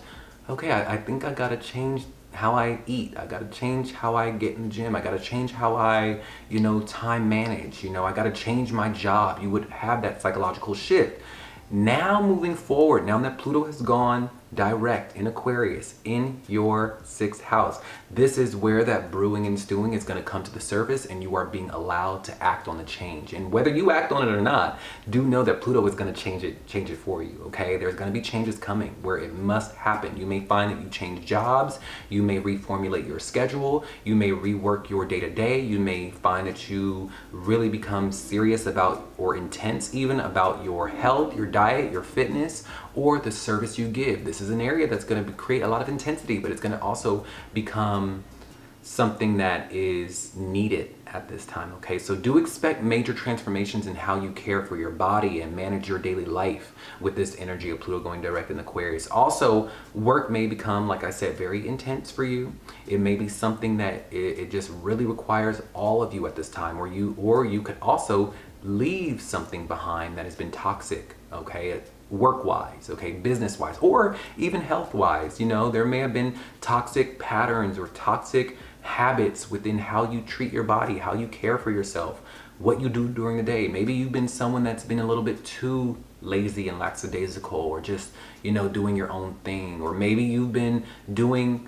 S1: okay, I think I gotta change how I eat. I gotta change how I get in the gym. I gotta change how I, time manage. I gotta change my job. You would have that psychological shift. Now moving forward, now that Pluto has gone direct in Aquarius in your 6th house, this is where that brewing and stewing is going to come to the surface, and you are being allowed to act on the change. And whether you act on it or not, do know that Pluto is going to change it for you, okay? There's going to be changes coming where it must happen. You may find that you change jobs, you may reformulate your schedule, you may rework your day-to-day, you may find that you really become serious about, or intense even, about your health, your diet, your fitness, or the service you give. This is an area that's going to create a lot of intensity, but it's going to also become something that is needed at this time, okay? So do expect major transformations in how you care for your body and manage your daily life with this energy of Pluto going direct in Aquarius. Also, work may become, like I said, very intense for you. It may be something that it just really requires all of you at this time, or you could also leave something behind that has been toxic, okay? Work-wise, okay, business-wise, or even health-wise. There may have been toxic patterns or toxic habits within how you treat your body, how you care for yourself, what you do during the day. Maybe you've been someone that's been a little bit too lazy and lackadaisical, or just, doing your own thing. Or maybe you've been doing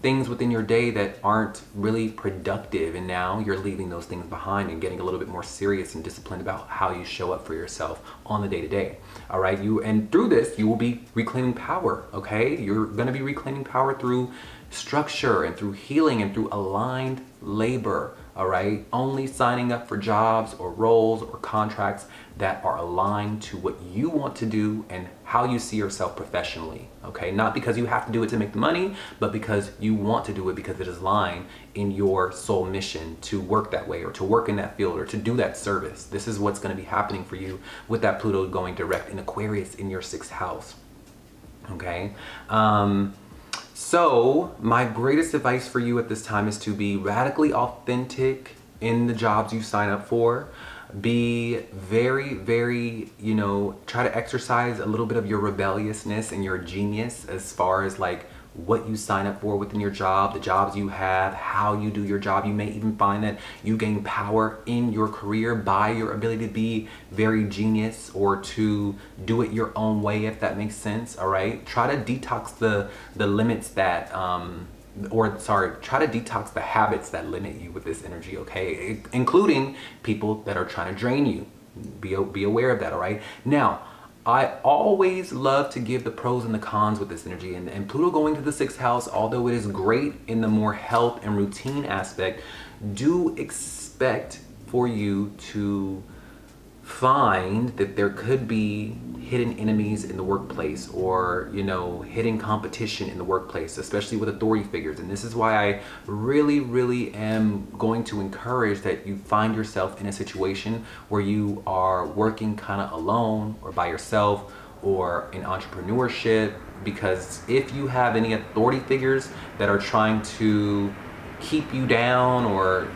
S1: things within your day that aren't really productive, and now you're leaving those things behind and getting a little bit more serious and disciplined about how you show up for yourself on the day-to-day. All right, and through this you will be reclaiming power, okay? You're going to be reclaiming power through structure and through healing and through aligned labor. All right, only signing up for jobs or roles or contracts that are aligned to what you want to do and how you see yourself professionally, okay? Not because you have to do it to make the money, but because you want to do it because it is aligned in your soul mission to work that way, or to work in that field, or to do that service. This is what's going to be happening for you with that Pluto going direct in Aquarius in your 6th house, okay? So my greatest advice for you at this time is to be radically authentic in the jobs you sign up for. Be very, very, try to exercise a little bit of your rebelliousness and your genius as far as like what you sign up for within your job, the jobs you have, how you do your job. You may even find that you gain power in your career by your ability to be very genius, or to do it your own way, if that makes sense. All right, try to detox the limits that try to detox the habits that limit you with this energy, okay? Including people that are trying to drain you. Be aware of that, all right? Now, I always love to give the pros and the cons with this energy, and Pluto going to the 6th house, although it is great in the more health and routine aspect, do expect for you to find that there could be hidden enemies in the workplace, or hidden competition in the workplace, especially with authority figures. And this is why I really am going to encourage that you find yourself in a situation where you are working kind of alone or by yourself, or in entrepreneurship, because if you have any authority figures that are trying to keep you down, or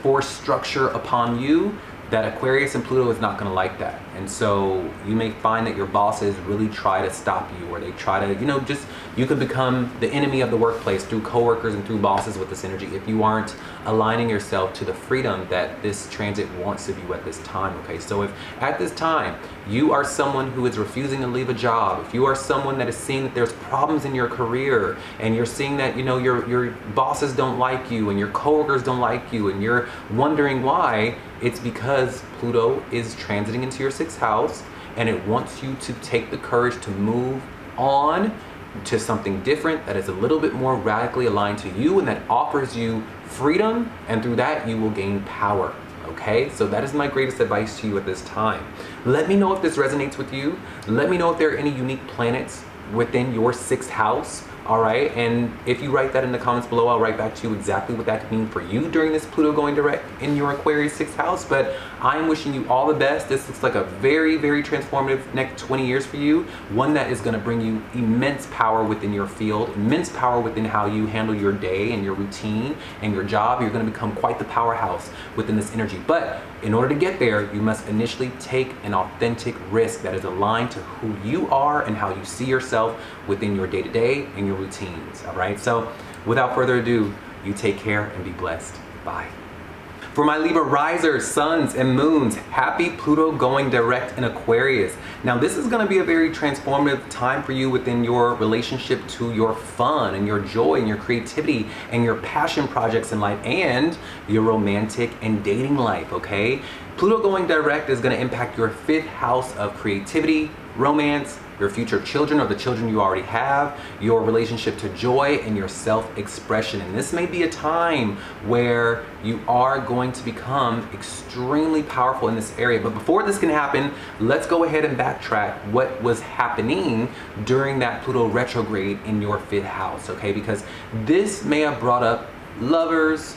S1: force structure upon you, that Aquarius and Pluto is not going to like that. And so you may find that your bosses really try to stop you, or they try to, you could become the enemy of the workplace through coworkers and through bosses with this energy if you aren't aligning yourself to the freedom that this transit wants of you at this time, okay? So if at this time you are someone who is refusing to leave a job, if you are someone that is seeing that there's problems in your career, and you're seeing that, your bosses don't like you and your coworkers don't like you, and you're wondering why, it's because Pluto is transiting into your 6th house, and it wants you to take the courage to move on to something different that is a little bit more radically aligned to you and that offers you freedom, and through that you will gain power. Okay, so that is my greatest advice to you at this time. Let me know if this resonates with you. Let me know if there are any unique planets within your 6th house. All right, and if you write that in the comments below, I'll write back to you exactly what that could mean for you during this Pluto going direct in your Aquarius 6th house. But I'm wishing you all the best. This looks like a very, very transformative next 20 years for you. One that is gonna bring you immense power within your field, immense power within how you handle your day and your routine and your job. You're gonna become quite the powerhouse within this energy. But in order to get there, you must initially take an authentic risk that is aligned to who you are and how you see yourself within your day-to-day and your routines. All right, so without further ado, you take care and be blessed. Bye. For my Libra risers, suns, and moons, happy Pluto going direct in Aquarius. Now this is going to be a very transformative time for you within your relationship to your fun and your joy and your creativity and your passion projects in life and your romantic and dating life, okay? Pluto going direct is going to impact your 5th house of creativity, romance, your future children or the children you already have, your relationship to joy, and your self-expression. And this may be a time where you are going to become extremely powerful in this area. But before this can happen, let's go ahead and backtrack what was happening during that Pluto retrograde in your 5th house, okay? Because this may have brought up lovers,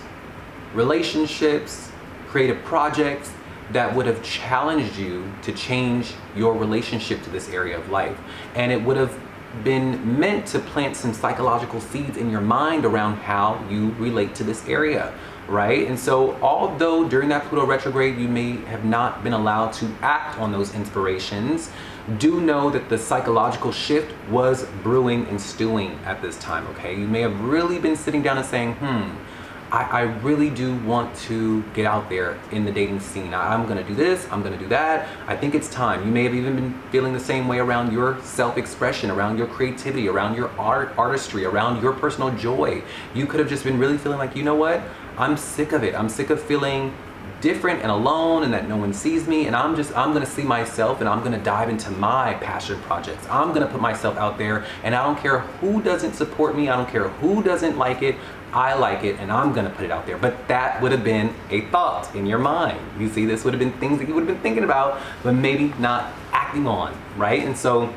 S1: relationships, creative projects, that would have challenged you to change your relationship to this area of life. And it would have been meant to plant some psychological seeds in your mind around how you relate to this area, right? And so although during that Pluto retrograde you may have not been allowed to act on those inspirations, do know that the psychological shift was brewing and stewing at this time, okay? You may have really been sitting down and saying, I really do want to get out there in the dating scene. I'm gonna do this, I'm gonna do that. I think it's time. You may have even been feeling the same way around your self-expression, around your creativity, around your artistry, around your personal joy. You could have just been really feeling like, you know what? I'm sick of it. I'm sick of feeling different and alone and that no one sees me, and I'm gonna see myself and I'm gonna dive into my passion projects. I'm gonna put myself out there, and I don't care who doesn't support me, I don't care who doesn't like it, I like it and I'm gonna put it out there. But that would have been a thought in your mind. You see, this would have been things that you would have been thinking about, but maybe not acting on, right? And so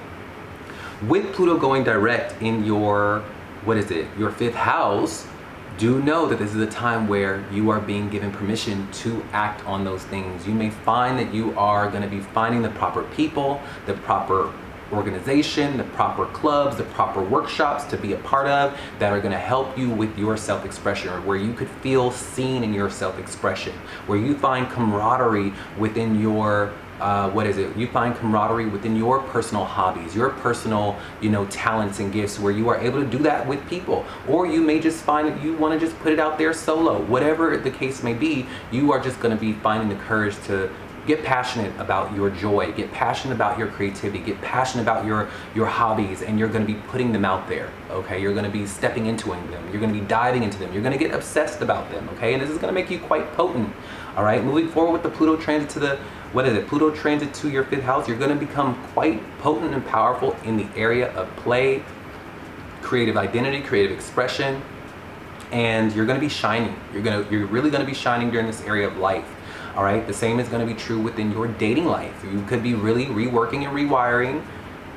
S1: with Pluto going direct in your, your 5th house, do know that this is a time where you are being given permission to act on those things. You may find that you are going to be finding the proper people, the proper organization, the proper clubs, the proper workshops to be a part of that are going to help you with your self-expression, or where you could feel seen in your self-expression, where you find camaraderie within your you find camaraderie within your personal hobbies, your personal, talents and gifts, where you are able to do that with people. Or you may just find that you want to just put it out there solo. Whatever the case may be, you are just going to be finding the courage to get passionate about your joy, get passionate about your creativity, get passionate about your hobbies, and you're going to be putting them out there, okay? You're going to be stepping into them. You're going to be diving into them. You're going to get obsessed about them, okay? And this is going to make you quite potent, all right? Moving forward with the Pluto transit to the, Pluto transit to your 5th house, you're going to become quite potent and powerful in the area of play, creative identity, creative expression, and you're going to be shining. You're really going to be shining during this area of life. All right, the same is going to be true within your dating life. You could be really reworking and rewiring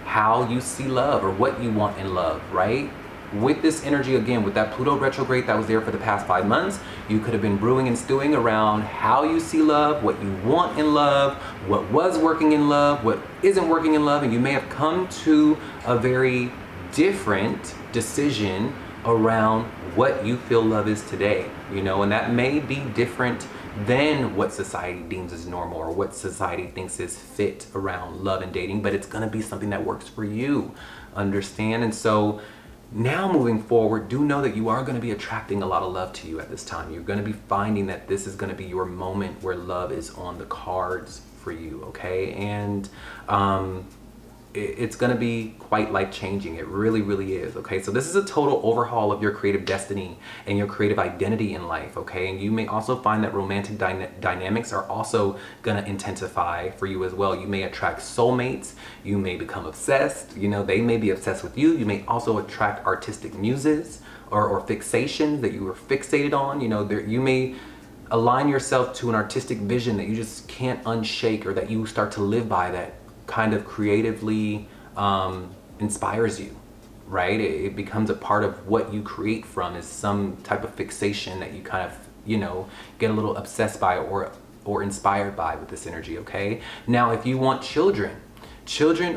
S1: how you see love or what you want in love, right? With this energy, again, with that Pluto retrograde that was there for the past 5 months, you could have been brewing and stewing around how you see love, what you want in love, what was working in love, what isn't working in love, and you may have come to a very different decision around what you feel love is today, and that may be different than what society deems as normal or what society thinks is fit around love and dating, but it's gonna be something that works for you, understand? And so now moving forward, do know that you are gonna be attracting a lot of love to you at this time. You're gonna be finding that this is gonna be your moment where love is on the cards for you, okay? And it's going to be quite life-changing. It really, really is. Okay, so this is a total overhaul of your creative destiny and your creative identity in life. Okay, and you may also find that romantic dynamics are also going to intensify for you as well. You may attract soulmates. You may become obsessed. You know, they may be obsessed with you. You may also attract artistic muses or fixations that you were fixated on. You know, you may align yourself to an artistic vision that you just can't unshake, or that you start to live by, that kind of creatively inspires you, right? It becomes a part of what you create from, is some type of fixation that you kind of, you know, get a little obsessed by or inspired by with this energy. Okay, now if you want children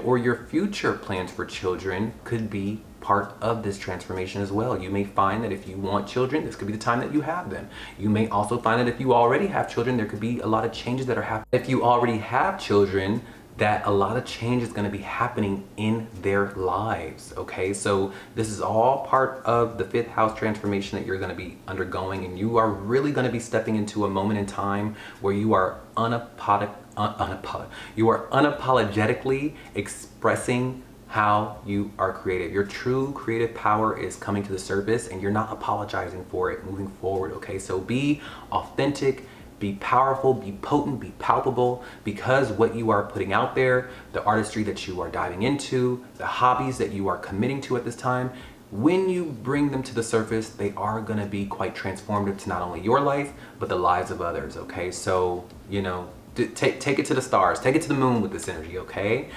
S1: or your future plans for children could be part of this transformation as well. You may find that if you want children, this could be the time that you have them. You may also find that if you already have children, there could be a lot of changes that are happening. If you already have children, that a lot of change is going to be happening in their lives. Okay, so this is all part of the 5th house transformation that you're going to be undergoing, and you are really going to be stepping into a moment in time where you are unapologetically expressing how you are creative. Your true creative power is coming to the surface, and you're not apologizing for it moving forward. Okay, so be authentic, be powerful, be potent, be palpable, because what you are putting out there, the artistry that you are diving into, the hobbies that you are committing to at this time, when you bring them to the surface, they are going to be quite transformative to not only your life, but the lives of others. Okay, so, you know, take it to the stars, take it to the moon with this energy. Okay,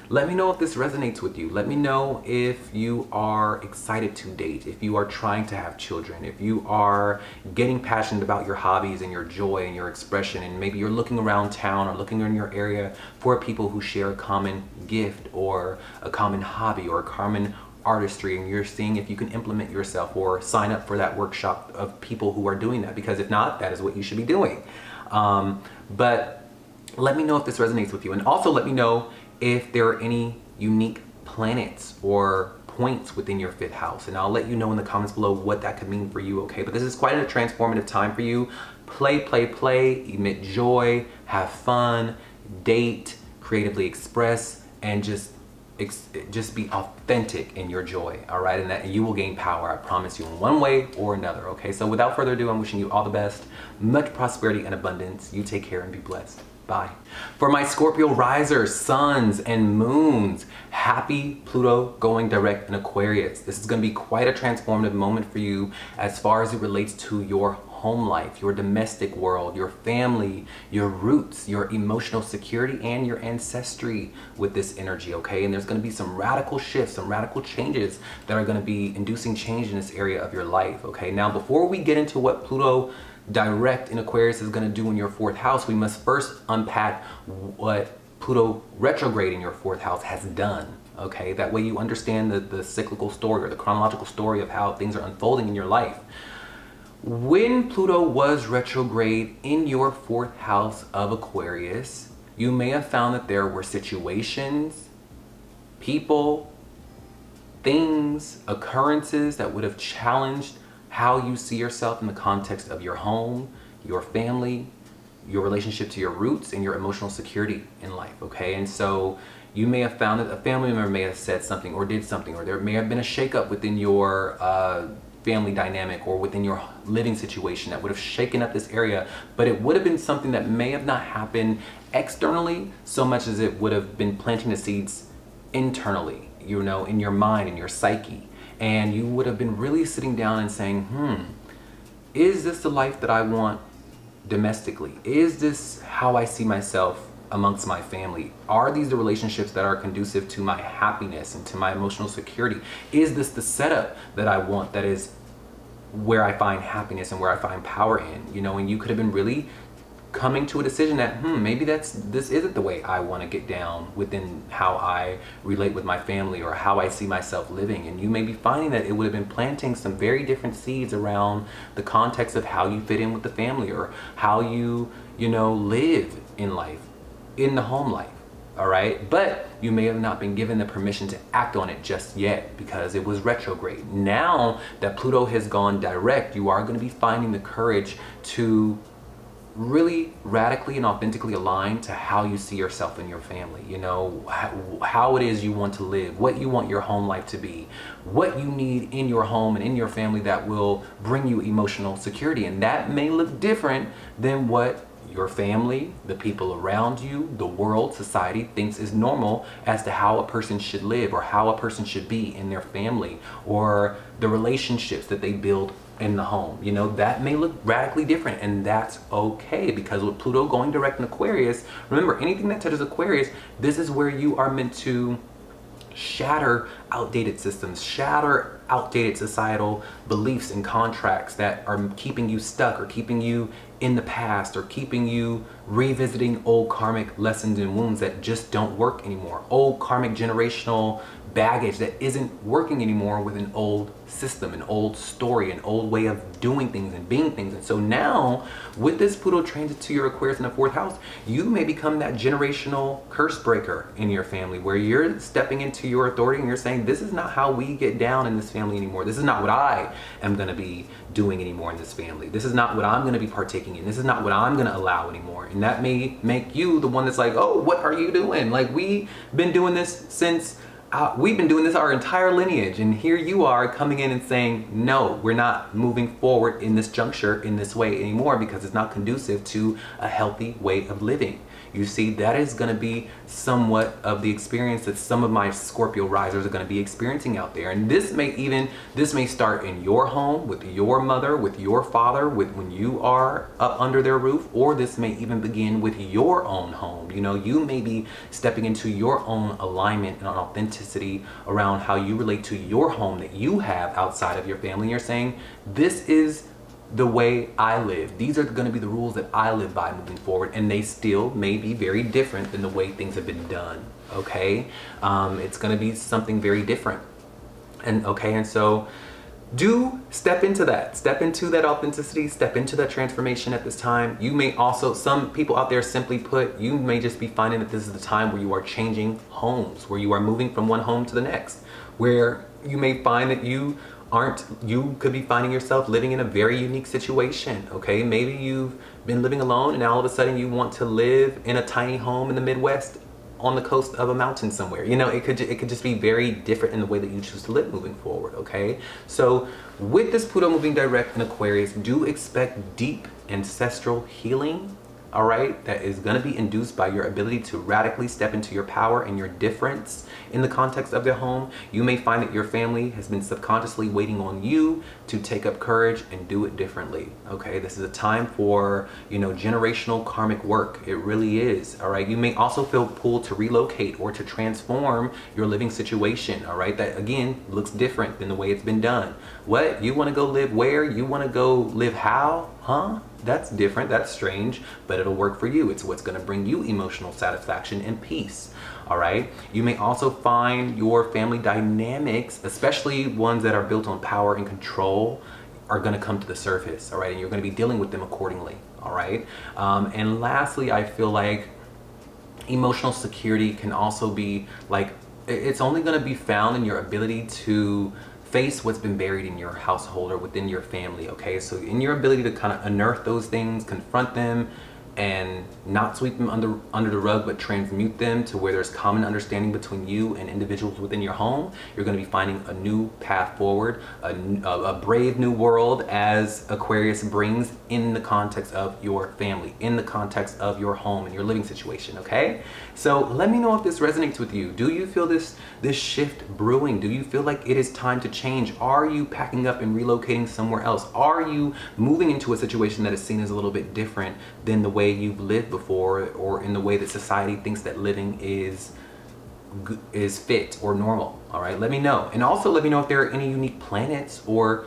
S1: let me know if this resonates with you. Let me know if you are excited to date, if you are trying to have children, if you are getting passionate about your hobbies and your joy and your expression, and maybe you're looking around town or looking in your area for people who share a common gift or a common hobby or a common artistry, and you're seeing if you can implement yourself or sign up for that workshop of people who are doing that, because if not, that is what you should be doing. But let me know if this resonates with you, and also let me know if there are any unique planets or points within your 5th house, and I'll let you know in the comments below what that could mean for you. Okay, but this is quite a transformative time for you. Play, emit joy, have fun, date, creatively express, and just be authentic in your joy. All right, and that you will gain power, I promise you, in one way or another. Okay, so without further ado, I'm wishing you all the best, much prosperity and abundance. You take care and be blessed. Bye. For my Scorpio risers, suns, and moons, happy Pluto going direct in Aquarius. This is going to be quite a transformative moment for you as far as it relates to your home life, your domestic world, your family, your roots, your emotional security, and your ancestry with this energy. Okay, and there's going to be some radical shifts, some radical changes that are going to be inducing change in this area of your life. Okay, now before we get into what Pluto direct in Aquarius is going to do in your 4th house, we must first unpack what Pluto retrograde in your 4th house has done. Okay, that way you understand the cyclical story or the chronological story of how things are unfolding in your life. When Pluto was retrograde in your 4th house of Aquarius, you may have found that there were situations, people, things, occurrences that would have challenged how you see yourself in the context of your home, your family, your relationship to your roots, and your emotional security in life. Okay, and so you may have found that a family member may have said something or did something, or there may have been a shakeup within your family dynamic or within your living situation that would have shaken up this area, but it would have been something that may have not happened externally so much as it would have been planting the seeds internally, you know, in your mind, in your psyche. And you would have been really sitting down and saying, is this the life that I want domestically? Is this how I see myself amongst my family? Are these the relationships that are conducive to my happiness and to my emotional security? Is this the setup that I want, that is where I find happiness and where I find power in? You know, and you could have been really coming to a decision that maybe this isn't the way I want to get down within how I relate with my family or how I see myself living. And you may be finding that it would have been planting some very different seeds around the context of how you fit in with the family, or how you know, live in life, in the home life. All right, but you may have not been given the permission to act on it just yet because it was retrograde. Now that Pluto has gone direct, you are going to be finding the courage to really radically and authentically aligned to how you see yourself and your family. You know, how it is you want to live, what you want your home life to be, what you need in your home and in your family that will bring you emotional security. And that may look different than what your family, the people around you, the world, society thinks is normal as to how a person should live or how a person should be in their family or the relationships that they build in the home. You know, that may look radically different, and that's okay, because with Pluto going direct in Aquarius, remember, anything that touches Aquarius, this is where you are meant to shatter outdated systems, shatter outdated societal beliefs and contracts that are keeping you stuck or keeping you in the past or keeping you revisiting old karmic lessons and wounds that just don't work anymore. Old karmic generational baggage that isn't working anymore with an old system, an old story, an old way of doing things and being things. And so now with this Pluto transit to your Aquarius in the 4th house, you may become that generational curse breaker in your family, where you're stepping into your authority and you're saying, this is not how we get down in this family anymore. This is not what I am going to be doing anymore in this family. This is not what I'm going to be partaking in. This is not what I'm going to allow anymore. And that may make you the one that's like, oh, what are you doing? Like, we've been doing this since we've been doing this our entire lineage, and here you are coming in and saying, no, we're not moving forward in this juncture in this way anymore because it's not conducive to a healthy way of living. You see, that is going to be somewhat of the experience that some of my Scorpio risers are going to be experiencing out there. And this may start in your home, with your mother, with your father, with when you are up under their roof, or this may even begin with your own home. You know, you may be stepping into your own alignment and authenticity around how you relate to your home that you have outside of your family. And you're saying, this is the way I live. These are going to be the rules that I live by moving forward, and they still may be very different than the way things have been done. Okay, it's going to be something very different. And so do step into that authenticity, step into that transformation at this time. You may also, some people out there, simply put, you may just be finding that this is the time where you are changing homes, where you are moving from one home to the next, where you may find that you could be finding yourself living in a very unique situation. Okay, maybe you've been living alone and now all of a sudden you want to live in a tiny home in the Midwest on the coast of a mountain somewhere. You know, it could just be very different in the way that you choose to live moving forward. Okay, so with this Pluto moving direct in Aquarius, do expect deep ancestral healing. All right, that is going to be induced by your ability to radically step into your power and your difference in the context of their home. You may find that your family has been subconsciously waiting on you to take up courage and do it differently. Okay, this is a time for, you know, generational karmic work. It really is. All right, you may also feel pulled to relocate or to transform your living situation. All right, that again looks different than the way it's been done. What, you want to go live where? You want to go live how? Huh? That's different, that's strange, but it'll work for you. It's what's going to bring you emotional satisfaction and peace. All right, you may also find your family dynamics, especially ones that are built on power and control, are going to come to the surface. All right, and you're going to be dealing with them accordingly. All right, and lastly, I feel like emotional security can also be like, it's only going to be found in your ability to face what's been buried in your household or within your family. Okay, so in your ability to kind of unearth those things, confront them, and not sweep them under the rug, but transmute them to where there's common understanding between you and individuals within your home, you're going to be finding a new path forward, a brave new world, as Aquarius brings, in the context of your family, in the context of your home and your living situation. Okay, so let me know if this resonates with you. Do you feel this shift brewing? Do you feel like it is time to change? Are you packing up and relocating somewhere else? Are you moving into a situation that is seen as a little bit different than the way you've lived before, or in the way that society thinks that living is fit or normal? All right, let me know. And also let me know if there are any unique planets or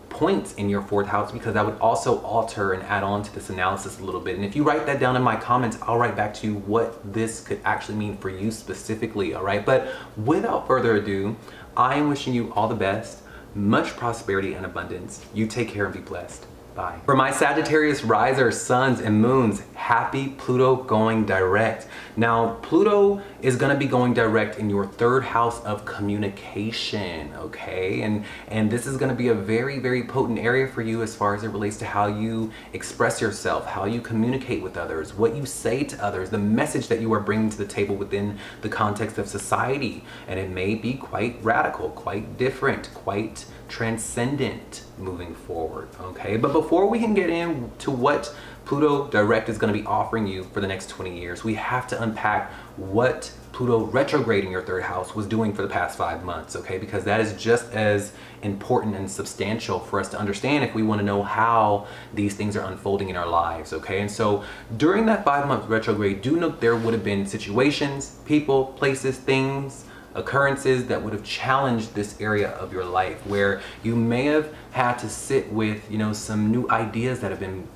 S1: points in your 4th house, because that would also alter and add on to this analysis a little bit. And if you write that down in my comments, I'll write back to you what this could actually mean for you specifically. All right, but without further ado, I am wishing you all the best, much prosperity and abundance. You take care and be blessed. Bye. For my Sagittarius risers, suns, and moons, Happy Pluto going direct. Now, Pluto is going to be going direct in your third house of communication, okay? And this is going to be a very, very potent area for you as far as it relates to how you express yourself, how you communicate with others, what you say to others, the message that you are bringing to the table within the context of society. And it may be quite radical, quite different, quite transcendent moving forward, okay? But before we can get into what Pluto direct is going to be offering you for the next 20 years, we have to unpack what Pluto retrograde in your third house was doing for the past 5 months, okay? Because that is just as important and substantial for us to understand if we want to know how these things are unfolding in our lives, okay? And so during that 5-month retrograde, do note there would have been situations, people, places, things, occurrences that would have challenged this area of your life, where you may have had to sit with, you know, some new ideas that have been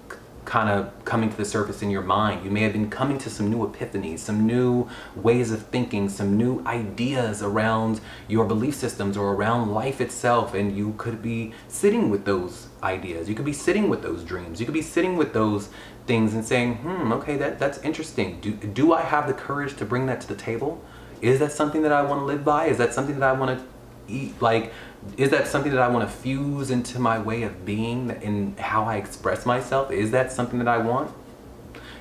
S1: kind of coming to the surface in your mind. You may have been coming to some new epiphanies, some new ways of thinking, some new ideas around your belief systems or around life itself, and you could be sitting with those ideas. You could be sitting with those dreams. You could be sitting with those things and saying, okay, that's interesting. Do I have the courage to bring that to the table? Is that something that I want to live by? Is that something that I want to eat? Like, is that something that I want to fuse into my way of being in how I express myself? Is that something that I want?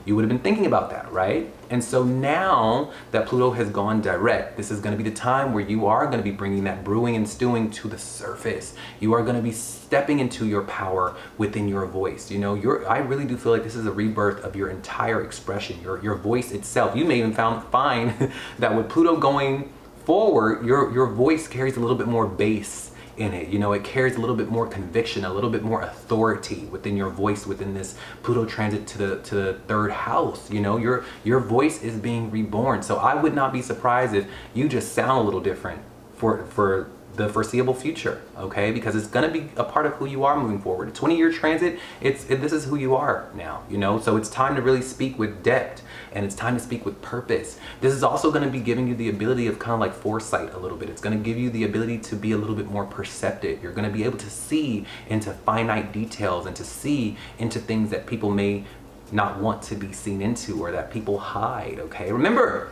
S1: You would have been thinking about that, right? And so now that Pluto has gone direct, this is going to be the time where you are going to be bringing that brewing and stewing to the surface. You are going to be stepping into your power within your voice. You know, I really do feel like this is a rebirth of your entire expression, your voice itself. You may even find that with Pluto going forward, your voice carries a little bit more bass in it. You know, it carries a little bit more conviction, a little bit more authority within your voice within this Pluto transit to the third house. You know, your voice is being reborn. So I would not be surprised if you just sound a little different for the foreseeable future, okay? Because it's gonna be a part of who you are moving forward. A 20-year transit, this is who you are now, you know? So it's time to really speak with depth, and it's time to speak with purpose. This is also gonna be giving you the ability of kind of like foresight a little bit. It's gonna give you the ability to be a little bit more perceptive. You're gonna be able to see into finite details and to see into things that people may not want to be seen into or that people hide, okay? Remember,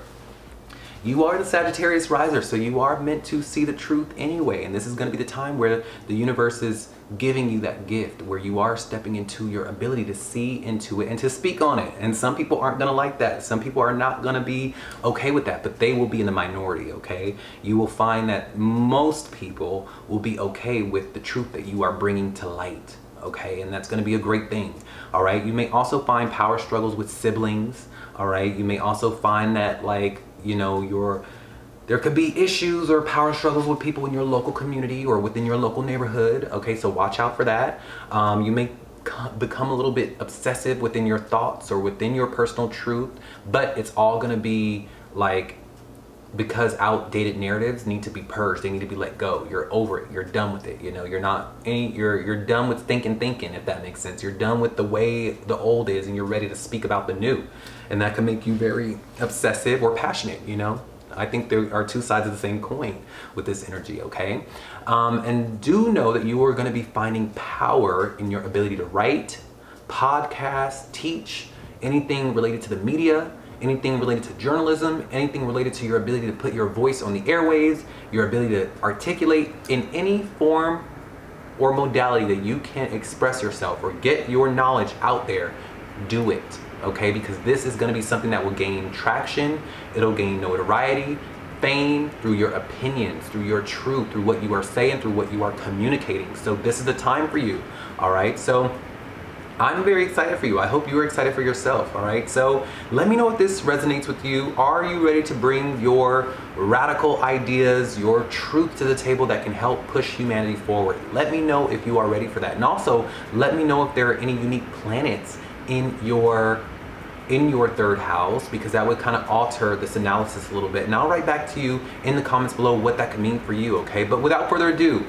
S1: you are the Sagittarius riser, so you are meant to see the truth anyway. And this is going to be the time where the universe is giving you that gift, where you are stepping into your ability to see into it and to speak on it. And some people aren't going to like that. Some people are not going to be okay with that, but they will be in the minority, okay? You will find that most people will be okay with the truth that you are bringing to light, okay? And that's going to be a great thing, all right? You may also find power struggles with siblings, all right? You may also find that, like, you know, there could be issues or power struggles with people in your local community or within your local neighborhood, okay? So watch out for that. You may become a little bit obsessive within your thoughts or within your personal truth, but it's all gonna be like, because outdated narratives need to be purged, they need to be let go. You're over it, you're done with it, you know, you're done with thinking, if that makes sense. You're done with the way the old is and you're ready to speak about the new. And that can make you very obsessive or passionate, you know? I think there are two sides of the same coin with this energy, okay? And do know that you are gonna be finding power in your ability to write, podcast, teach, anything related to the media, anything related to journalism, anything related to your ability to put your voice on the airwaves, your ability to articulate in any form or modality that you can express yourself or get your knowledge out there. Do it, okay? Because this is gonna be something that will gain traction, it'll gain notoriety, fame through your opinions, through your truth, through what you are saying, through what you are communicating. So this is the time for you, all right? So I'm very excited for you. I hope you're excited for yourself, all right? So let me know if this resonates with you. Are you ready to bring your radical ideas, your truth to the table that can help push humanity forward? Let me know if you are ready for that. And also, let me know if there are any unique planets in your third house, because that would kind of alter this analysis a little bit. And I'll write back to you in the comments below what that could mean for you, okay? But without further ado,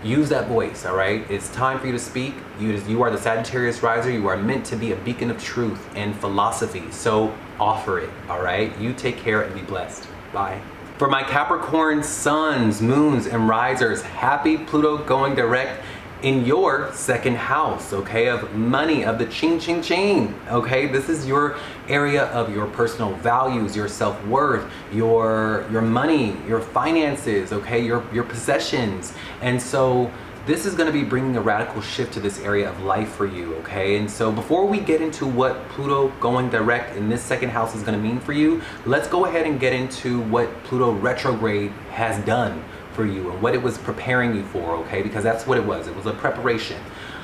S1: use that voice, all right? It's time for you to speak. You are the Sagittarius riser. You are meant to be a beacon of truth and philosophy. So offer it, all right? You take care and be blessed. Bye. For my Capricorn suns, moons, and risers, happy Pluto going direct in your second house, okay, of money, of the ching ching ching, okay? This is your area of your personal values, your self-worth, your money, your finances, okay, your possessions. And so this is going to be bringing a radical shift to this area of life for you, okay? And so before we get into what Pluto going direct in this second house is going to mean for you, let's go ahead and get into what Pluto retrograde has done for you and what it was preparing you for, okay? Because that's what it was. It was a preparation,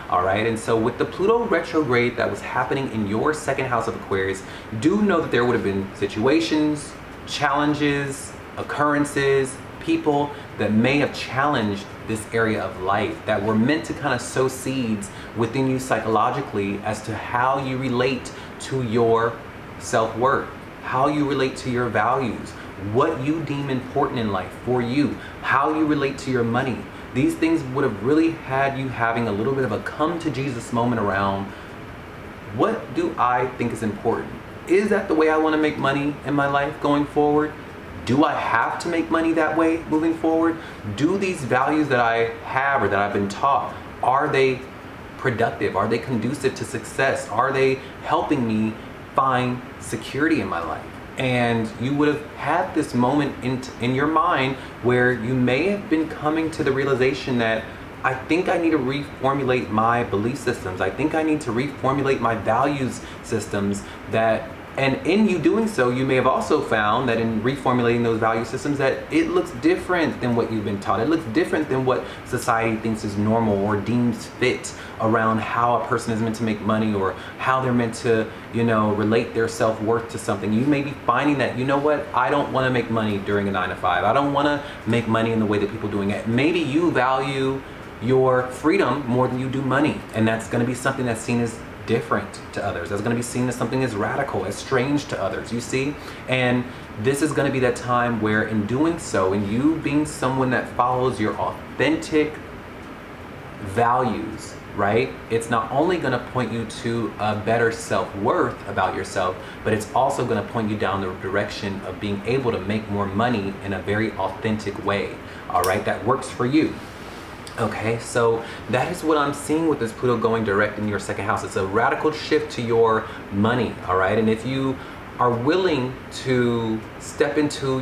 S1: all right? And so with the Pluto retrograde that was happening in your second house of Aquarius, do know that there would have been situations, challenges, occurrences, people that may have challenged this area of life that were meant to kind of sow seeds within you psychologically as to how you relate to your self-worth, how you relate to your values, what you deem important in life for you, how you relate to your money. These things would have really had you having a little bit of a come to Jesus moment around, what do I think is important? Is that the way I want to make money in my life going forward? Do I have to make money that way moving forward? Do these values that I have or that I've been taught, are they productive? Are they conducive to success? Are they helping me find security in my life? And you would have had this moment in your mind where you may have been coming to the realization that I think I need to reformulate my belief systems. I think I need to reformulate my values systems and in you doing so, you may have also found that in reformulating those value systems that it looks different than what you've been taught. It looks different than what society thinks is normal or deems fit around how a person is meant to make money or how they're meant to, relate their self-worth to something. You may be finding that, you know what, I don't want to make money during a 9 to 5. I don't want to make money in the way that people are doing it. Maybe you value your freedom more than you do money. And that's going to be something that's seen as different to others. That's going to be seen as something as radical, as strange to others, you see? And this is going to be that time where in doing so, and you being someone that follows your authentic values, right? It's not only going to point you to a better self-worth about yourself, but it's also going to point you down the direction of being able to make more money in a very authentic way, all right? That works for you. Okay, so that is what I'm seeing with this Pluto going direct in your second house. It's a radical shift to your money, all right? And if you are willing to step into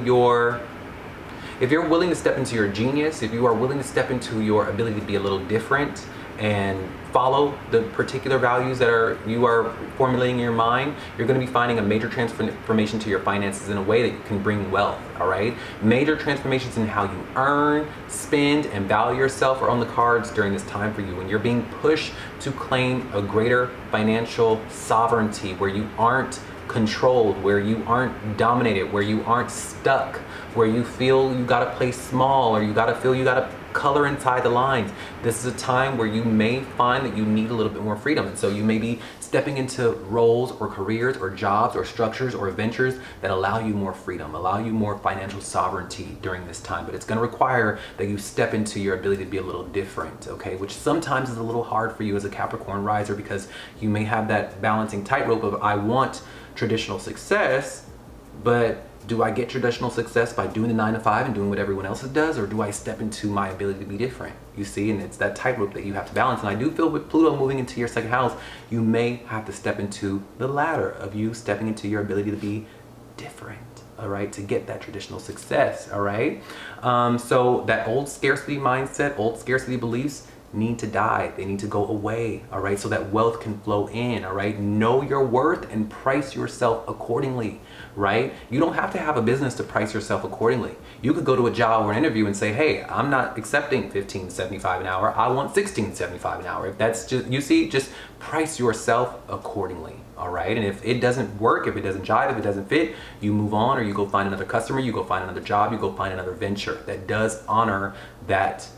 S1: if you're willing to step into your genius, if you are willing to step into your ability to be a little different and follow the particular values that you are formulating in your mind, you're going to be finding a major transformation to your finances in a way that can bring wealth, all right? Major transformations in how you earn, spend, and value yourself are on the cards during this time for you. And you're being pushed to claim a greater financial sovereignty where you aren't controlled, where you aren't dominated, where you aren't stuck, where you feel you gotta play small or you gotta color inside the lines. This is a time where you may find that you need a little bit more freedom. And so you may be stepping into roles or careers or jobs or structures or ventures that allow you more freedom, allow you more financial sovereignty during this time. But it's going to require that you step into your ability to be a little different, okay? Which sometimes is a little hard for you as a Capricorn riser because you may have that balancing tightrope of I want traditional success, but do I get traditional success by doing the 9 to 5 and doing what everyone else does, or do I step into my ability to be different? You see, and it's that tightrope that you have to balance. And I do feel with Pluto moving into your second house, you may have to step into the latter of you stepping into your ability to be different, all right, to get that traditional success, all right? So that old scarcity mindset, old scarcity beliefs, need to die. They need to go away, all right, so that wealth can flow in, all right? Know your worth and price yourself accordingly, right? You don't have to have a business to price yourself accordingly. You could go to a job or an interview and say, hey, I'm not accepting $15.75 an hour. I want $16.75 an hour. If that's just, you see, just price yourself accordingly, all right? And if it doesn't work, if it doesn't jive, if it doesn't fit, you move on, or you go find another customer, you go find another job, you go find another venture that does honor that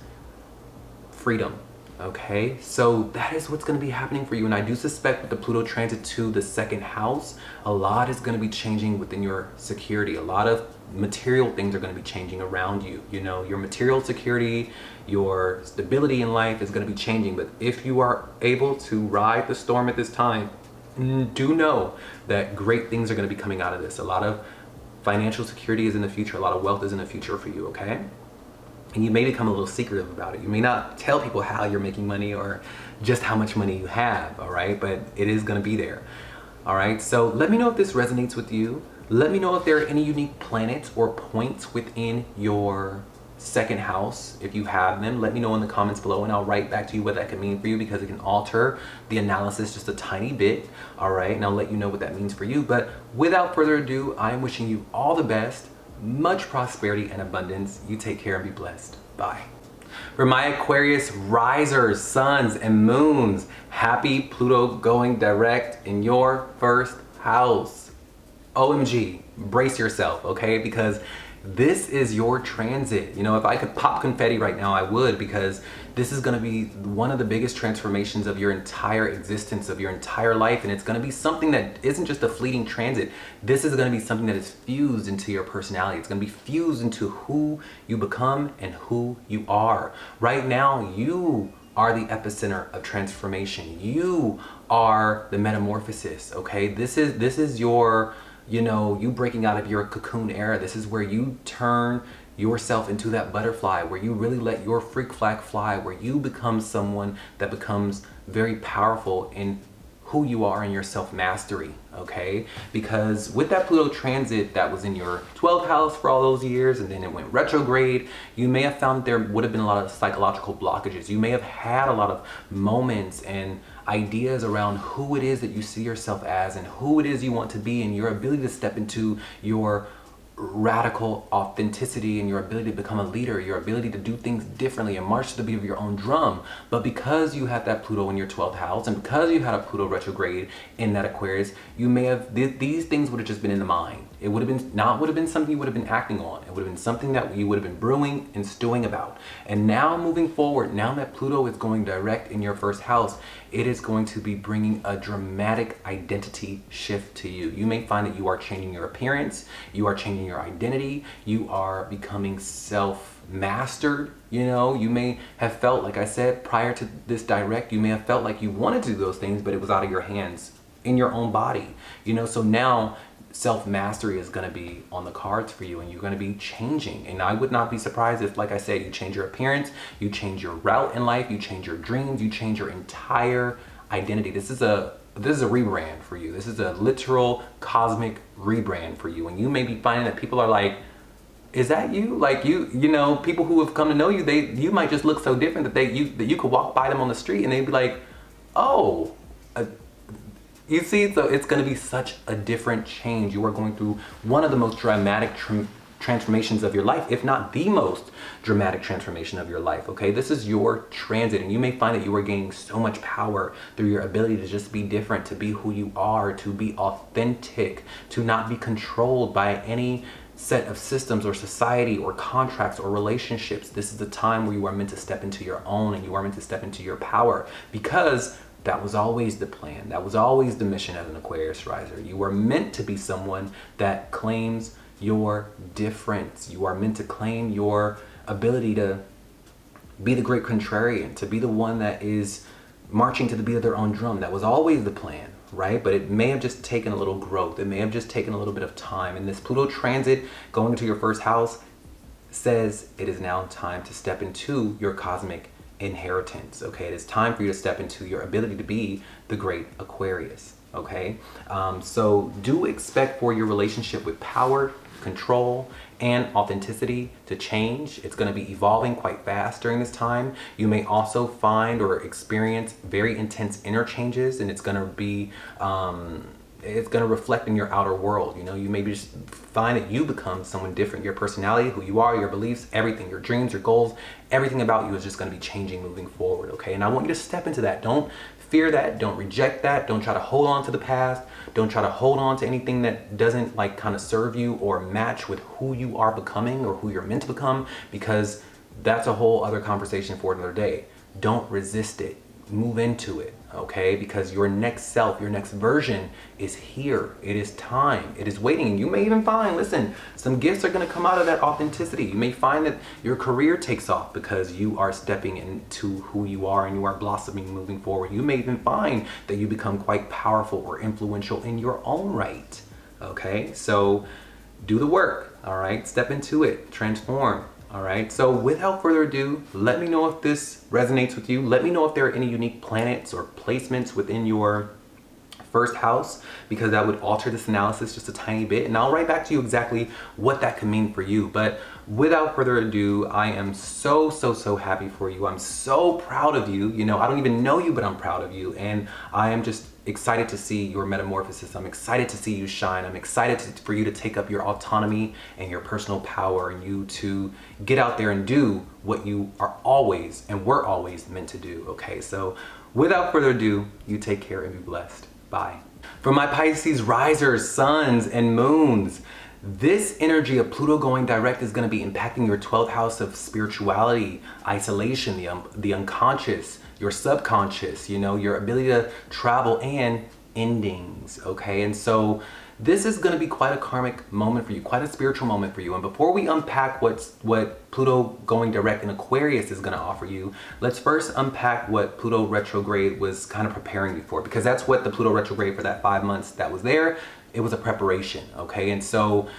S1: freedom. Okay, so that is what's going to be happening for you. And I do suspect with the Pluto transit to the second house, a lot is going to be changing within your security. A lot of material things are going to be changing around you. You know, your material security, your stability in life is going to be changing. But if you are able to ride the storm at this time, do know that great things are going to be coming out of this. A lot of financial security is in the future. A lot of wealth is in the future for you, okay? And you may become a little secretive about it. You may not tell people how you're making money or just how much money you have, all right? But it is gonna be there, all right? So let me know if this resonates with you. Let me know if there are any unique planets or points within your second house. If you have them, let me know in the comments below and I'll write back to you what that could mean for you, because it can alter the analysis just a tiny bit, all right? And I'll let you know what that means for you. But without further ado, I'm wishing you all the best, much prosperity and abundance. You take care and be blessed. Bye. For my Aquarius risers, suns, and moons, happy Pluto going direct in your first house. OMG, brace yourself, okay? Because this is your transit. You know, if I could pop confetti right now, I would, because this is gonna be one of the biggest transformations of your entire existence, of your entire life. And it's gonna be something that isn't just a fleeting transit. This is gonna be something that is fused into your personality. It's gonna be fused into who you become and who you are. Right now, you are the epicenter of transformation. You are the metamorphosis, okay? This is your, you know, you breaking out of your cocoon era. This is where you turn yourself into that butterfly, where you really let your freak flag fly, where you become someone that becomes very powerful in who you are and your self-mastery, okay? Because with that Pluto transit that was in your 12th house for all those years, and then it went retrograde, you may have found that there would have been a lot of psychological blockages. You may have had a lot of moments and ideas around who it is that you see yourself as and who it is you want to be, and your ability to step into your radical authenticity and your ability to become a leader, your ability to do things differently and march to the beat of your own drum. But because you had that Pluto in your 12th house, and because you had a Pluto retrograde in that Aquarius, you may have, these things would have just been in the mind. It would have been something you would have been acting on. It would have been something that you would have been brewing and stewing about. And now moving forward, now that Pluto is going direct in your first house, it is going to be bringing a dramatic identity shift to you. You may find that you are changing your appearance, you are changing your identity, you are becoming self-mastered. You know, you may have felt, like I said, prior to this direct, you may have felt like you wanted to do those things, but it was out of your hands, in your own body. You know, so now self-mastery is going to be on the cards for you, and you're going to be changing. And I would not be surprised if, like I said, you change your appearance, you change your route in life, you change your dreams, you change your entire identity. This is a rebrand for you. This is a literal cosmic rebrand for you. And you may be finding that people are like, is that you? Like you know, people who have come to know you, you might just look so different that you could walk by them on the street and they'd be like, oh, you see, so it's going to be such a different change. You are going through one of the most dramatic transformations of your life, if not the most dramatic transformation of your life, okay? This is your transit, and you may find that you are gaining so much power through your ability to just be different, to be who you are, to be authentic, to not be controlled by any set of systems or society or contracts or relationships. This is the time where you are meant to step into your own, and you are meant to step into your power, because that was always the plan. That was always the mission as an Aquarius riser. You were meant to be someone that claims your difference. You are meant to claim your ability to be the great contrarian, to be the one that is marching to the beat of their own drum. That was always the plan, right? But it may have just taken a little growth. It may have just taken a little bit of time. And this Pluto transit going into your first house says it is now time to step into your cosmic inheritance, okay? It is time for you to step into your ability to be the great Aquarius, okay? So do expect for your relationship with power, control, and authenticity to change. It's going to be evolving quite fast during this time. You may also find or experience very intense interchanges, and it's going to be it's going to reflect in your outer world. You know, you maybe just find that you become someone different. Your personality, who you are, your beliefs, everything, your dreams, your goals, everything about you is just going to be changing moving forward, okay? And I want you to step into that. Don't fear that. Don't reject that. Don't try to hold on to the past. Don't try to hold on to anything that doesn't like kind of serve you or match with who you are becoming or who you're meant to become, because that's a whole other conversation for another day. Don't resist it. Move into it, okay? Because your next self, your next version is here. It is time. It is waiting. And you may even find, listen, some gifts are going to come out of that authenticity. You may find that your career takes off because you are stepping into who you are and you are blossoming moving forward. You may even find that you become quite powerful or influential in your own right, okay? So do the work, all right? Step into it, transform, All right, so without further ado, let me know if this resonates with you. Let me know if there are any unique planets or placements within your first house, because that would alter this analysis just a tiny bit, and I'll write back to you exactly what that could mean for you. But without further ado, I am so happy for you. I'm so proud of you. You know, I don't even know you, but I'm proud of you, and I am just excited to see your metamorphosis. I'm excited to see you shine. I'm excited for you to take up your autonomy and your personal power, and you to get out there and do what you are always and were always meant to do. Okay, so without further ado, you take care and be blessed. Bye. For my Pisces risers, suns, and moons, this energy of Pluto going direct is going to be impacting your 12th house of spirituality, isolation, the unconscious, your subconscious, you know, your ability to travel, and endings, okay? And so this is going to be quite a karmic moment for you, quite a spiritual moment for you. And before we unpack what Pluto going direct in Aquarius is going to offer you, let's first unpack what Pluto retrograde was kind of preparing you for, because that's what the Pluto retrograde for that 5 months that was there, it was a preparation, okay? And so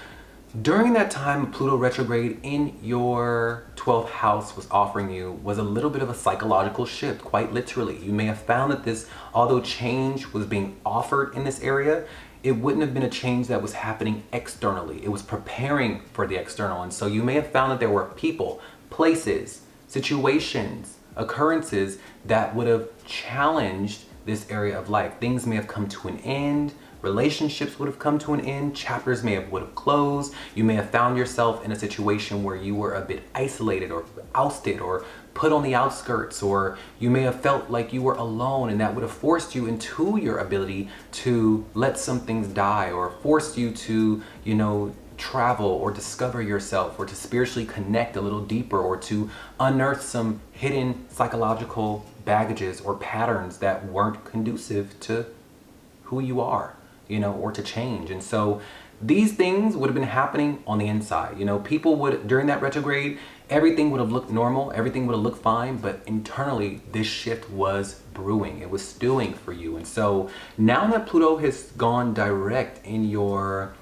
S1: during that time, Pluto retrograde in your 12th house was offering you was a little bit of a psychological shift, quite literally. You may have found that this, although change was being offered in this area, it wouldn't have been a change that was happening externally. It was preparing for the external. And so you may have found that there were people, places, situations, occurrences that would have challenged this area of life. Things may have come to an end. Relationships would have come to an end. Chapters would have closed. You may have found yourself in a situation where you were a bit isolated or ousted or put on the outskirts, or you may have felt like you were alone, and that would have forced you into your ability to let some things die, or forced you to, you know, travel or discover yourself, or to spiritually connect a little deeper, or to unearth some hidden psychological baggages or patterns that weren't conducive to who you are, you know, or to change. And so these things would have been happening on the inside. You know, people would, during that retrograde, everything would have looked normal, everything would have looked fine, but internally this shift was brewing, it was stewing for you. And so now that Pluto has gone direct in your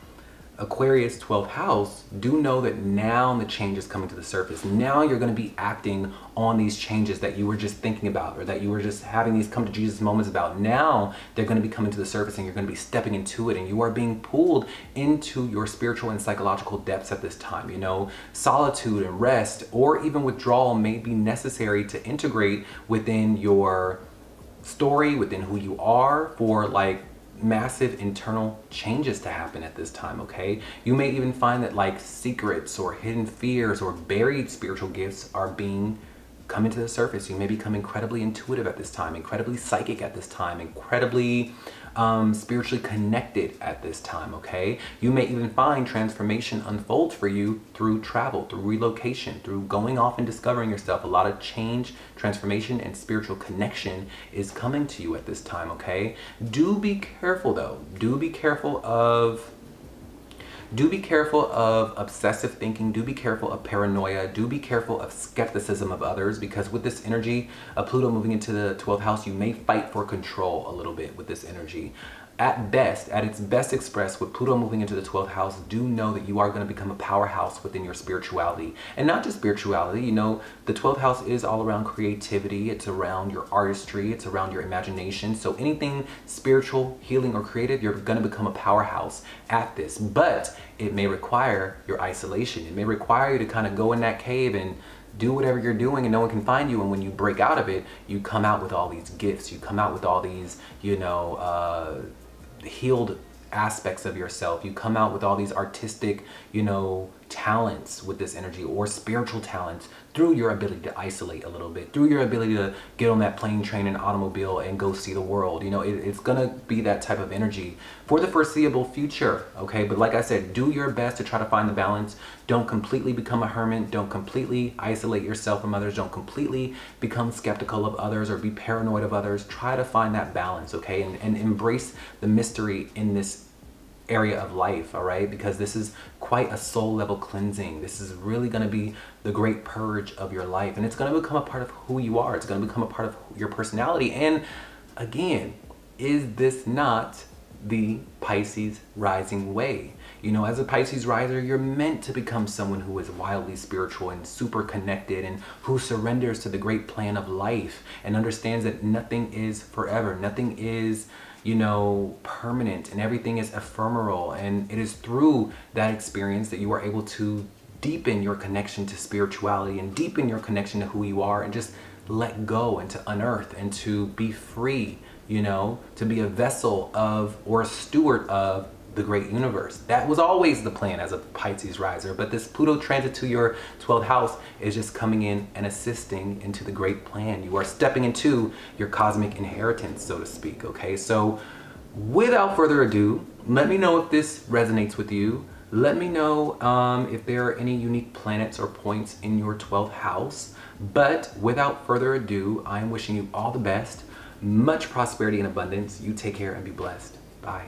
S1: Aquarius 12th house, do know that now the change is coming to the surface. Now you're going to be acting on these changes that you were just thinking about, or that you were just having these come to Jesus moments about. Now they're going to be coming to the surface, and you're going to be stepping into it, and you are being pulled into your spiritual and psychological depths at this time. You know, solitude and rest, or even withdrawal, may be necessary to integrate within your story, within who you are, for like massive internal changes to happen at this time, okay? You may even find that like secrets or hidden fears or buried spiritual gifts are coming to the surface. You may become incredibly intuitive at this time, incredibly psychic at this time, incredibly spiritually connected at this time, okay? You may even find transformation unfold for you through travel, through relocation, through going off and discovering yourself. A lot of change, transformation, and spiritual connection is coming to you at this time, okay? Do be careful though. Do be careful of obsessive thinking. Do be careful of paranoia. Do be careful of skepticism of others, because with this energy of Pluto moving into the 12th house, you may fight for control a little bit with this energy. At best, at its best expressed, with Pluto moving into the 12th house, do know that you are going to become a powerhouse within your spirituality. And not just spirituality, you know, the 12th house is all around creativity. It's around your artistry. It's around your imagination. So anything spiritual, healing, or creative, you're going to become a powerhouse at this. But it may require your isolation. It may require you to kind of go in that cave and do whatever you're doing, and no one can find you. And when you break out of it, you come out with all these gifts. You come out with all these, you know, healed aspects of yourself. You come out with all these artistic, you know, talents with this energy, or spiritual talents, through your ability to isolate a little bit, through your ability to get on that plane, train, and automobile and go see the world. You know, it's gonna be that type of energy for the foreseeable future, okay? But like I said, do your best to try to find the balance. Don't completely become a hermit. Don't completely isolate yourself from others. Don't completely become skeptical of others or be paranoid of others. Try to find that balance, okay? And embrace the mystery in this area of life, all right? Because this is quite a soul level cleansing. This is really going to be the great purge of your life, and it's going to become a part of who you are. It's going to become a part of your personality. And again, is this not the Pisces rising way. You know, as a Pisces riser, you're meant to become someone who is wildly spiritual and super connected, and who surrenders to the great plan of life and understands that nothing is forever, nothing is, you know, permanent, and everything is ephemeral. And it is through that experience that you are able to deepen your connection to spirituality and deepen your connection to who you are, and just let go and to unearth and to be free, you know, to be a vessel of, or a steward of, the great universe. That was always the plan as a Pisces riser, but this Pluto transit to your 12th house is just coming in and assisting into the great plan. You are stepping into your cosmic inheritance, so to speak, okay? So without further ado, let me know if this resonates with you. Let me know if there are any unique planets or points in your 12th house. But without further ado, I'm wishing you all the best, much prosperity and abundance. You take care and be blessed. Bye.